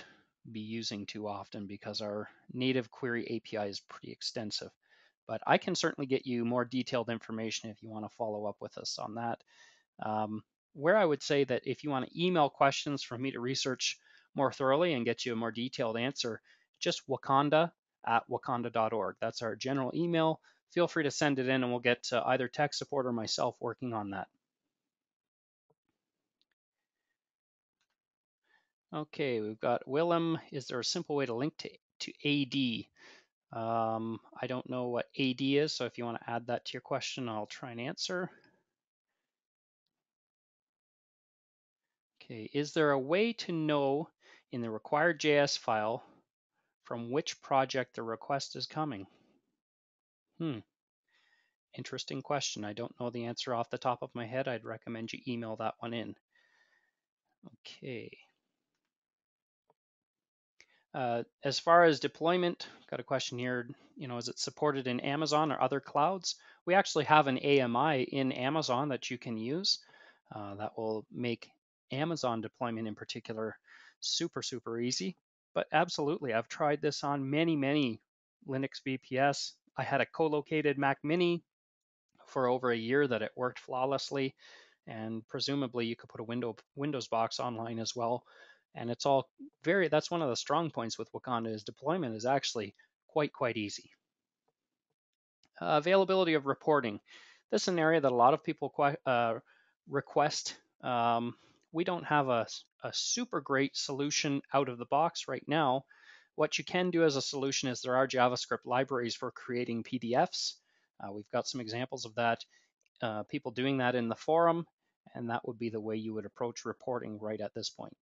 be using too often because our native query API is pretty extensive. But I can certainly get you more detailed information if you want to follow up with us on that. Where I would say that if you want to email questions for me to research more thoroughly and get you a more detailed answer, just wakanda@wakanda.org. That's our general email. Feel free to send it in and we'll get either tech support or myself working on that. Okay, we've got Willem. Is there a simple way to link to AD? I don't know what AD is, so if you want to add that to your question, I'll try and answer. Okay, is there a way to know in the required JS file from which project the request is coming? Interesting question. I don't know the answer off the top of my head. I'd recommend you email that one in. Okay. As far as deployment, got a question here, is it supported in Amazon or other clouds? We actually have an AMI in Amazon that you can use. That will make Amazon deployment in particular super, super easy. But absolutely, I've tried this on many, many Linux VPS. I had a co-located Mac Mini for over a year that it worked flawlessly. And presumably you could put a Windows box online as well. And it's all that's one of the strong points with Wakanda is deployment is actually quite easy. Availability of reporting. This is an area that a lot of people request. We don't have a super great solution out of the box right now. What you can do as a solution is there are JavaScript libraries for creating PDFs. We've got some examples of that, people doing that in the forum, and that would be the way you would approach reporting right at this point.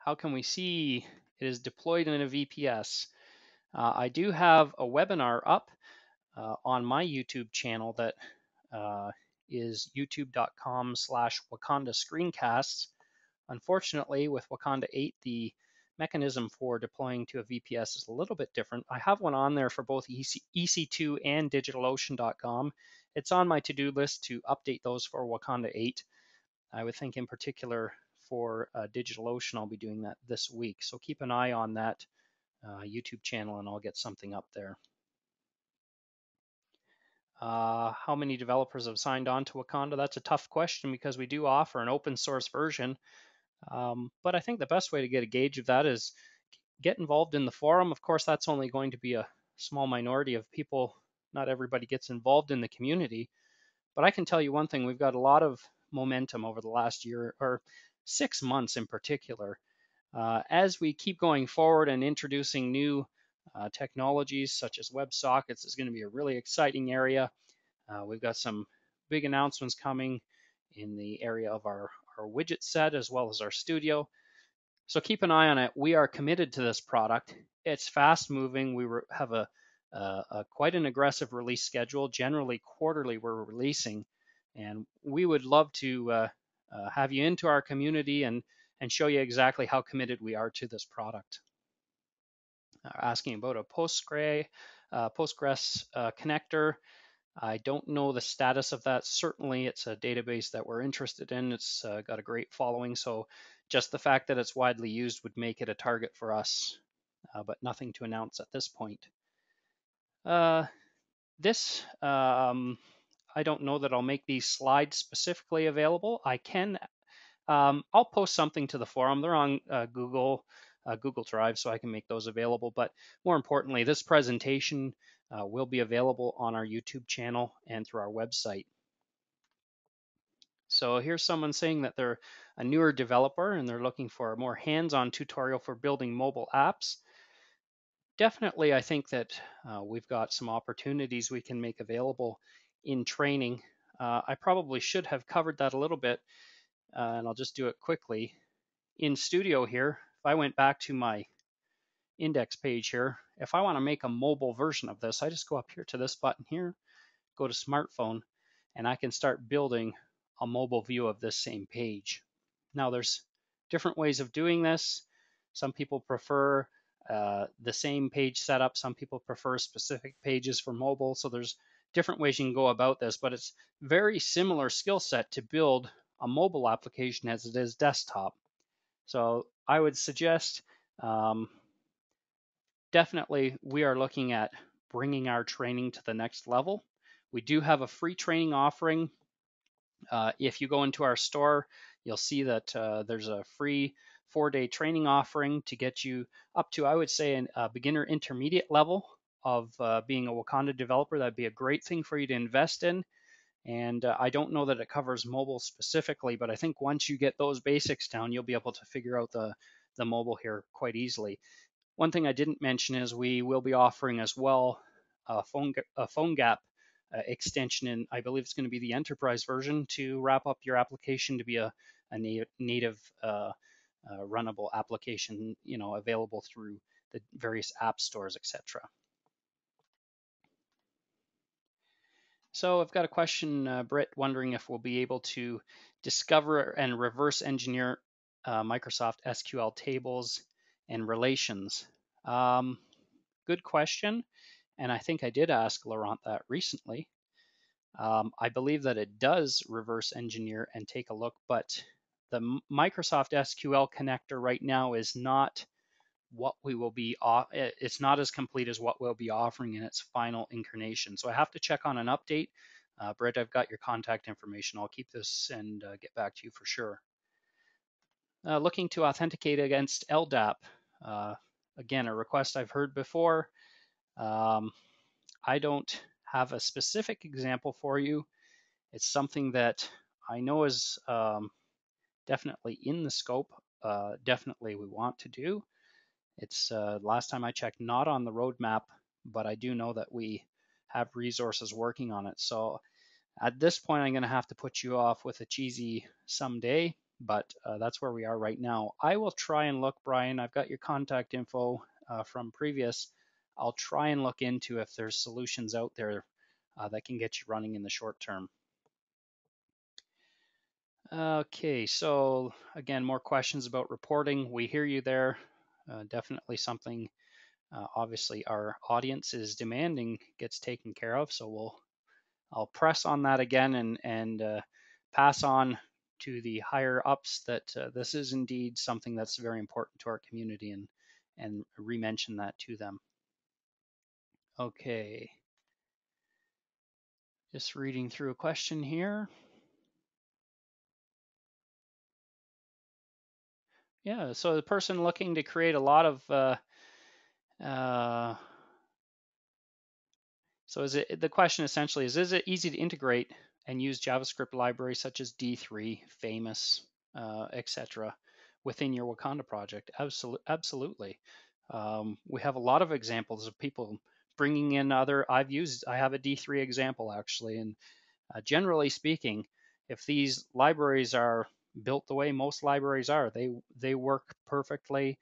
How can we see it is deployed in a VPS? I do have a webinar up on my YouTube channel that is youtube.com/Wakanda Screencasts. Unfortunately, with Wakanda 8, the mechanism for deploying to a VPS is a little bit different. I have one on there for both EC2 and DigitalOcean.com. It's on my to-do list to update those for Wakanda 8. I would think in particular for DigitalOcean, I'll be doing that this week. So keep an eye on that YouTube channel and I'll get something up there. How many developers have signed on to Wakanda? That's a tough question because we do offer an open source version. But I think the best way to get a gauge of that is get involved in the forum. Of course, that's only going to be a small minority of people. Not everybody gets involved in the community. But I can tell you one thing, we've got a lot of momentum over the last year, or 6 months in particular. As we keep going forward and introducing new technologies such as WebSockets is going to be a really exciting area. We've got some big announcements coming in the area of our our widget set as well as our studio. So keep an eye on it. We are committed to this product. It's fast moving. We have a quite an aggressive release schedule. Generally quarterly we're releasing, and we would love to have you into our community and show you exactly how committed we are to this product. Asking about a Postgres connector. I don't know the status of that. Certainly, it's a database that we're interested in. It's got a great following, so just the fact that it's widely used would make it a target for us, but nothing to announce at this point. This, I don't know that I'll make these slides specifically available. I can, I'll post something to the forum. They're on Google Drive, so I can make those available. But more importantly, this presentation will be available on our YouTube channel and through our website. So here's someone saying that they're a newer developer and they're looking for a more hands-on tutorial for building mobile apps. Definitely, I think that we've got some opportunities we can make available in training. I probably should have covered that a little bit, and I'll just do it quickly. In Studio here, if I went back to my index page here, if I want to make a mobile version of this, I just go up here to this button here, go to smartphone, and I can start building a mobile view of this same page. Now there's different ways of doing this. Some people prefer the same page setup. Some people prefer specific pages for mobile. So there's different ways you can go about this, but it's very similar skill set to build a mobile application as it is desktop. So I would suggest definitely we are looking at bringing our training to the next level. We do have a free training offering. If you go into our store, you'll see that there's a free 4-day training offering to get you up to, I would say, a beginner intermediate level of being a Wakanda developer. That'd be a great thing for you to invest in. And I don't know that it covers mobile specifically, but I think once you get those basics down, you'll be able to figure out the mobile here quite easily. One thing I didn't mention is we will be offering as well a PhoneGap extension, and I believe it's going to be the enterprise version to wrap up your application to be a native runnable application, available through the various app stores, etc. So I've got a question, Britt, wondering if we'll be able to discover and reverse engineer Microsoft SQL tables and relations. Good question. And I think I did ask Laurent that recently. I believe that it does reverse engineer and take a look, but the Microsoft SQL connector right now is not what we will be, it's not as complete as what we'll be offering in its final incarnation. So I have to check on an update. Brett, I've got your contact information. I'll keep this and get back to you for sure. Looking to authenticate against LDAP. Again, a request I've heard before. I don't have a specific example for you. It's something that I know is definitely in the scope, definitely we want to do. It's last time I checked, not on the roadmap, but I do know that we have resources working on it. So at this point, I'm going to have to put you off with a cheesy someday, but that's where we are right now. I will try and look, Brian, I've got your contact info from previous. I'll try and look into if there's solutions out there that can get you running in the short term. Okay, so again, more questions about reporting. We hear you there. Definitely something, obviously, our audience is demanding gets taken care of. So I'll press on that again and pass on to the higher ups that this is indeed something that's very important to our community and re-mention that to them. Okay. Just reading through a question here. Yeah, so the person looking to create a lot of so the question essentially is it easy to integrate and use JavaScript libraries such as D3, Famous, etc. within your Wakanda project? Absolutely. We have a lot of examples of people bringing in other, I have a D3 example actually, and generally speaking, if these libraries are built the way most libraries are. They work perfectly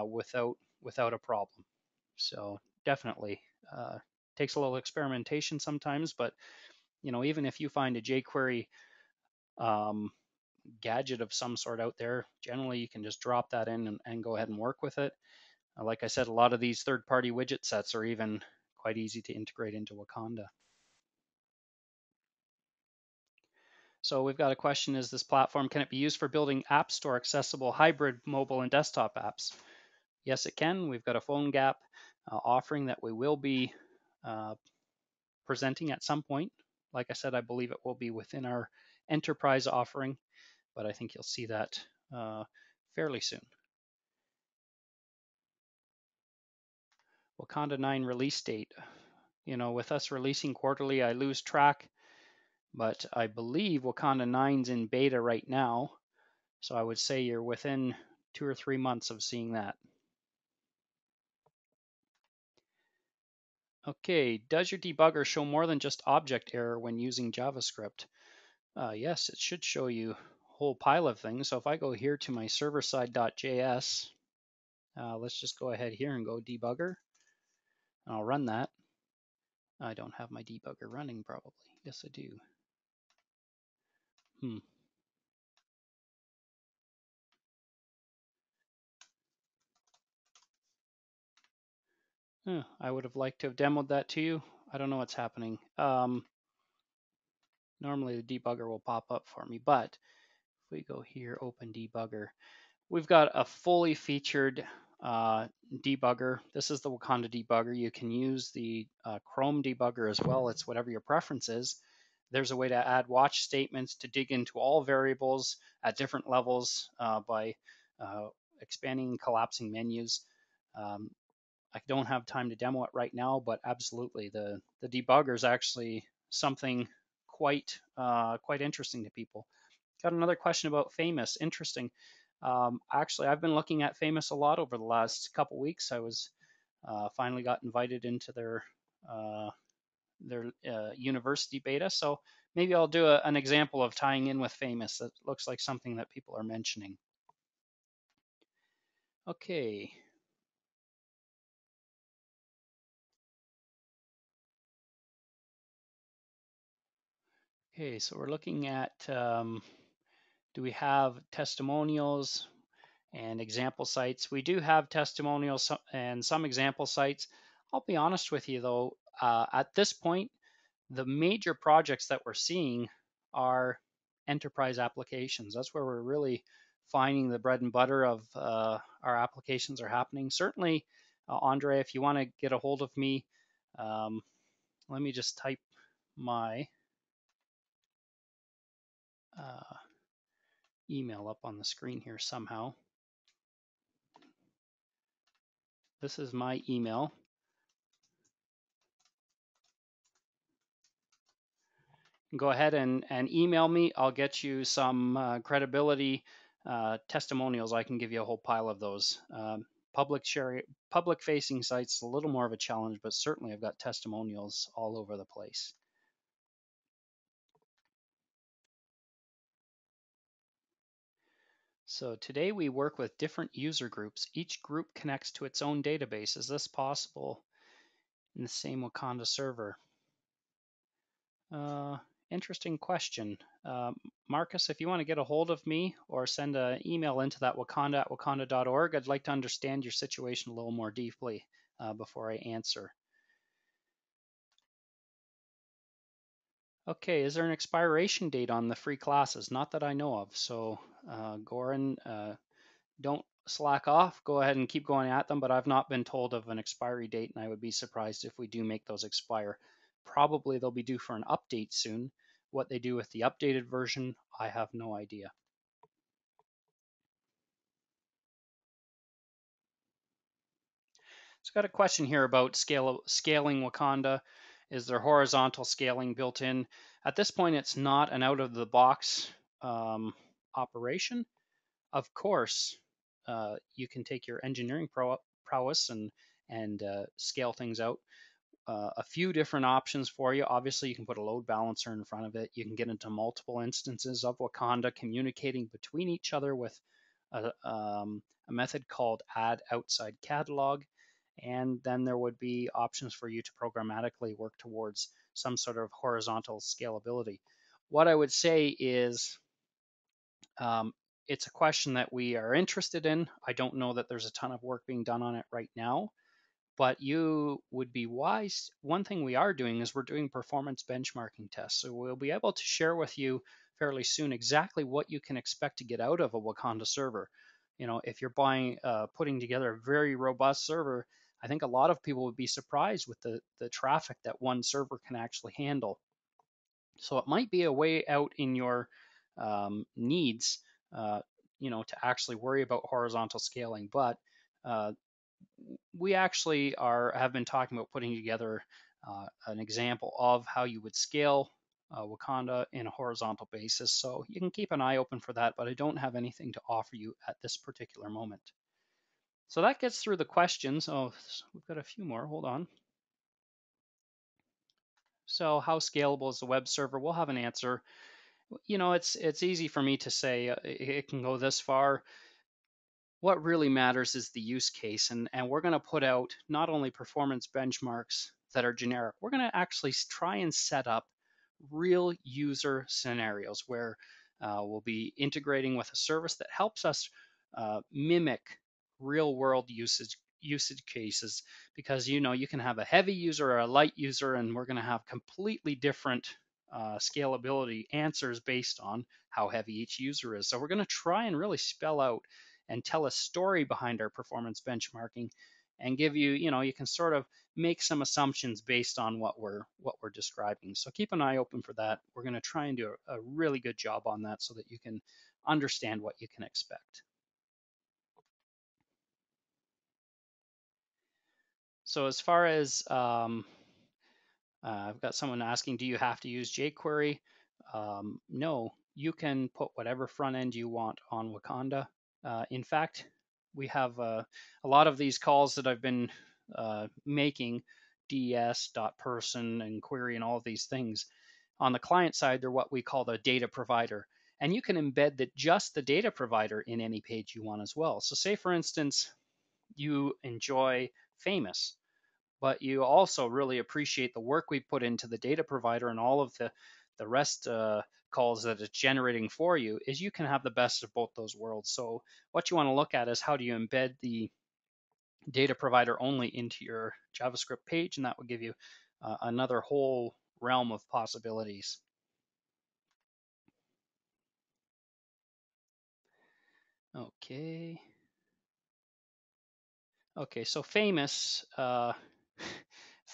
without a problem. So definitely takes a little experimentation sometimes, but even if you find a jQuery um, gadget of some sort out there, generally you can just drop that in and go ahead and work with it. Like I said, a lot of these third-party widget sets are even quite easy to integrate into Wakanda. So we've got a question, is this platform, can it be used for building App Store accessible hybrid mobile and desktop apps? Yes, it can. We've got a PhoneGap offering that we will be presenting at some point. Like I said, I believe it will be within our enterprise offering, but I think you'll see that fairly soon. Wakanda 9 release date. With us releasing quarterly, I lose track, but I believe Wakanda 9's in beta right now. So I would say you're within 2 or 3 months of seeing that. Okay, does your debugger show more than just object error when using JavaScript? Yes, it should show you a whole pile of things. So if I go here to my server-side.js, let's just go ahead here and go debugger. I'll run that. I don't have my debugger running probably. Yes, I do. I would have liked to have demoed that to you. I don't know what's happening. Normally the debugger will pop up for me, but if we go here, open debugger, we've got a fully featured debugger. This is the Wakanda debugger. You can use the Chrome debugger as well. It's whatever your preference is. There's a way to add watch statements to dig into all variables at different levels by expanding and collapsing menus. I don't have time to demo it right now, but absolutely, the debugger is actually something quite interesting to people. Got another question about Famous. Interesting. Actually, I've been looking at Famous a lot over the last couple weeks. I was finally got invited into their university beta, so maybe I'll do an example of tying in with Famous. That looks like something that people are mentioning. Okay. Okay, so we're looking at do we have testimonials and example sites? We do have testimonials and some example sites. I'll be honest with you though, at this point, the major projects that we're seeing are enterprise applications. That's where we're really finding the bread and butter of our applications are happening. Certainly, Andre, if you want to get a hold of me, let me just type my email up on the screen here somehow. This is my email. Go ahead and email me. I'll get you some credibility testimonials. I can give you a whole pile of those. Public facing sites, a little more of a challenge, but certainly I've got testimonials all over the place. So today we work with different user groups. Each group connects to its own database. Is this possible in the same Wakanda server? Interesting question. Marcus, if you want to get a hold of me or send an email into that wakanda@wakanda.org, I'd like to understand your situation a little more deeply before I answer. Okay, is there an expiration date on the free classes? Not that I know of. So, Goran, don't slack off. Go ahead and keep going at them, but I've not been told of an expiry date, and I would be surprised if we do make those expire. Probably they'll be due for an update soon. What they do with the updated version, I have no idea. So I've got a question here about scaling Wakanda. Is there horizontal scaling built in? At this point, it's not an out-of-the-box operation. Of course, you can take your engineering prowess and scale things out. a few different options for you. Obviously, you can put a load balancer in front of it. You can get into multiple instances of Wakanda communicating between each other with a method called add outside catalog. And then there would be options for you to programmatically work towards some sort of horizontal scalability. What I would say is um, it's a question that we are interested in. I don't know that there's a ton of work being done on it right now, but you would be wise. One thing we are doing is we're doing performance benchmarking tests. So we'll be able to share with you fairly soon exactly what you can expect to get out of a Wakanda server. You know, if you're putting together a very robust server, I think a lot of people would be surprised with the traffic that one server can actually handle. So it might be a way out in your needs, to actually worry about horizontal scaling. But uh, we actually have been talking about putting together an example of how you would scale Wakanda in a horizontal basis. So you can keep an eye open for that, but I don't have anything to offer you at this particular moment. So that gets through the questions. Oh, we've got a few more. Hold on. So how scalable is the web server? We'll have an answer. It's easy for me to say it can go this far. What really matters is the use case, and we're going to put out not only performance benchmarks that are generic, we're going to actually try and set up real user scenarios where we'll be integrating with a service that helps us mimic real world usage cases, because you can have a heavy user or a light user, and we're going to have completely different scalability answers based on how heavy each user is. So we're going to try and really spell out and tell a story behind our performance benchmarking, and give you can sort of make some assumptions based on what we're describing. So keep an eye open for that. We're going to try and do a really good job on that so that you can understand what you can expect. So as far as I've got someone asking, do you have to use jQuery? No, you can put whatever front end you want on Wakanda. In fact, we have a lot of these calls that I've been making, ds.person and query and all of these things. On the client side, they're what we call the data provider. And you can embed just the data provider in any page you want as well. So say, for instance, you enjoy Famous, but you also really appreciate the work we put into the data provider and all of the rest calls that it's generating for you, is you can have the best of both those worlds. So what you want to look at is how do you embed the data provider only into your JavaScript page, and that would give you another whole realm of possibilities. Okay. Okay, so Famous,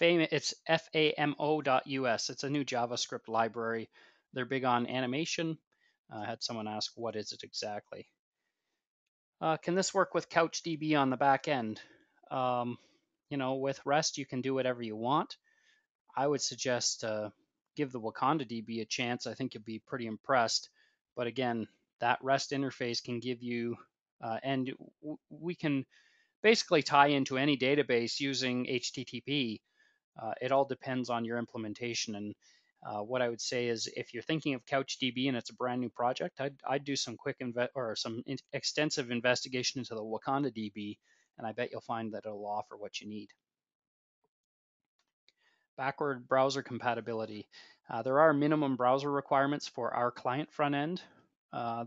it's famo.us. It's a new JavaScript library. They're big on animation. I had someone ask, what is it exactly? Can this work with CouchDB on the back end? With REST, you can do whatever you want. I would suggest give the Wakanda DB a chance. I think you'll be pretty impressed. But again, that REST interface can give you, and we can basically tie into any database using HTTP. It all depends on your implementation. And what I would say is, if you're thinking of CouchDB and it's a brand new project, I'd do some extensive investigation into the Wakanda DB, and I bet you'll find that it'll offer what you need. Backward browser compatibility. There are minimum browser requirements for our client front end.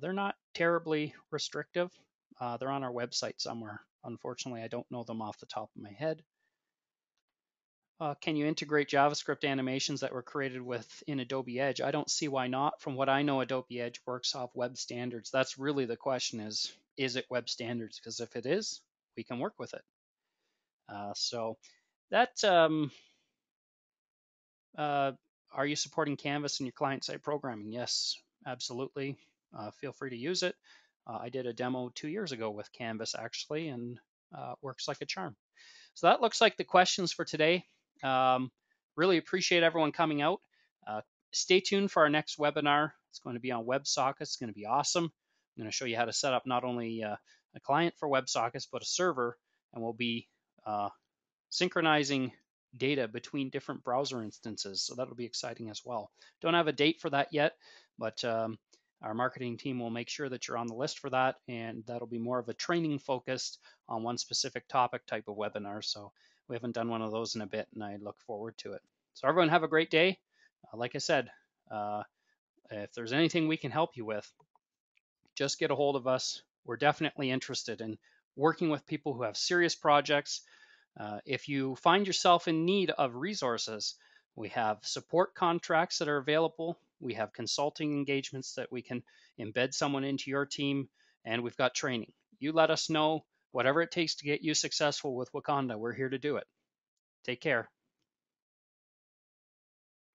They're not terribly restrictive. They're on our website somewhere. Unfortunately, I don't know them off the top of my head. Can you integrate JavaScript animations that were created in Adobe Edge? I don't see why not. From what I know, Adobe Edge works off web standards. That's really the question, is it web standards? Because if it is, we can work with it. So that, are you supporting Canvas in your client-side programming? Yes, absolutely. Feel free to use it. I did a demo 2 years ago with Canvas, actually, and works like a charm. So that looks like the questions for today. Really appreciate everyone coming out. Stay tuned for our next webinar. It's going to be on WebSockets. It's going to be awesome. I'm going to show you how to set up not only a client for WebSockets, but a server, and we'll be synchronizing data between different browser instances. So that'll be exciting as well. Don't have a date for that yet, but our marketing team will make sure that you're on the list for that. And that'll be more of a training focused on one specific topic type of webinar. So we haven't done one of those in a bit, and I look forward to it. So everyone have a great day. Like I said, if there's anything we can help you with, just get a hold of us. We're definitely interested in working with people who have serious projects. If you find yourself in need of resources, we have support contracts that are available. We have consulting engagements that we can embed someone into your team, and we've got training. You let us know whatever it takes to get you successful with Wakanda. We're here to do it. Take care.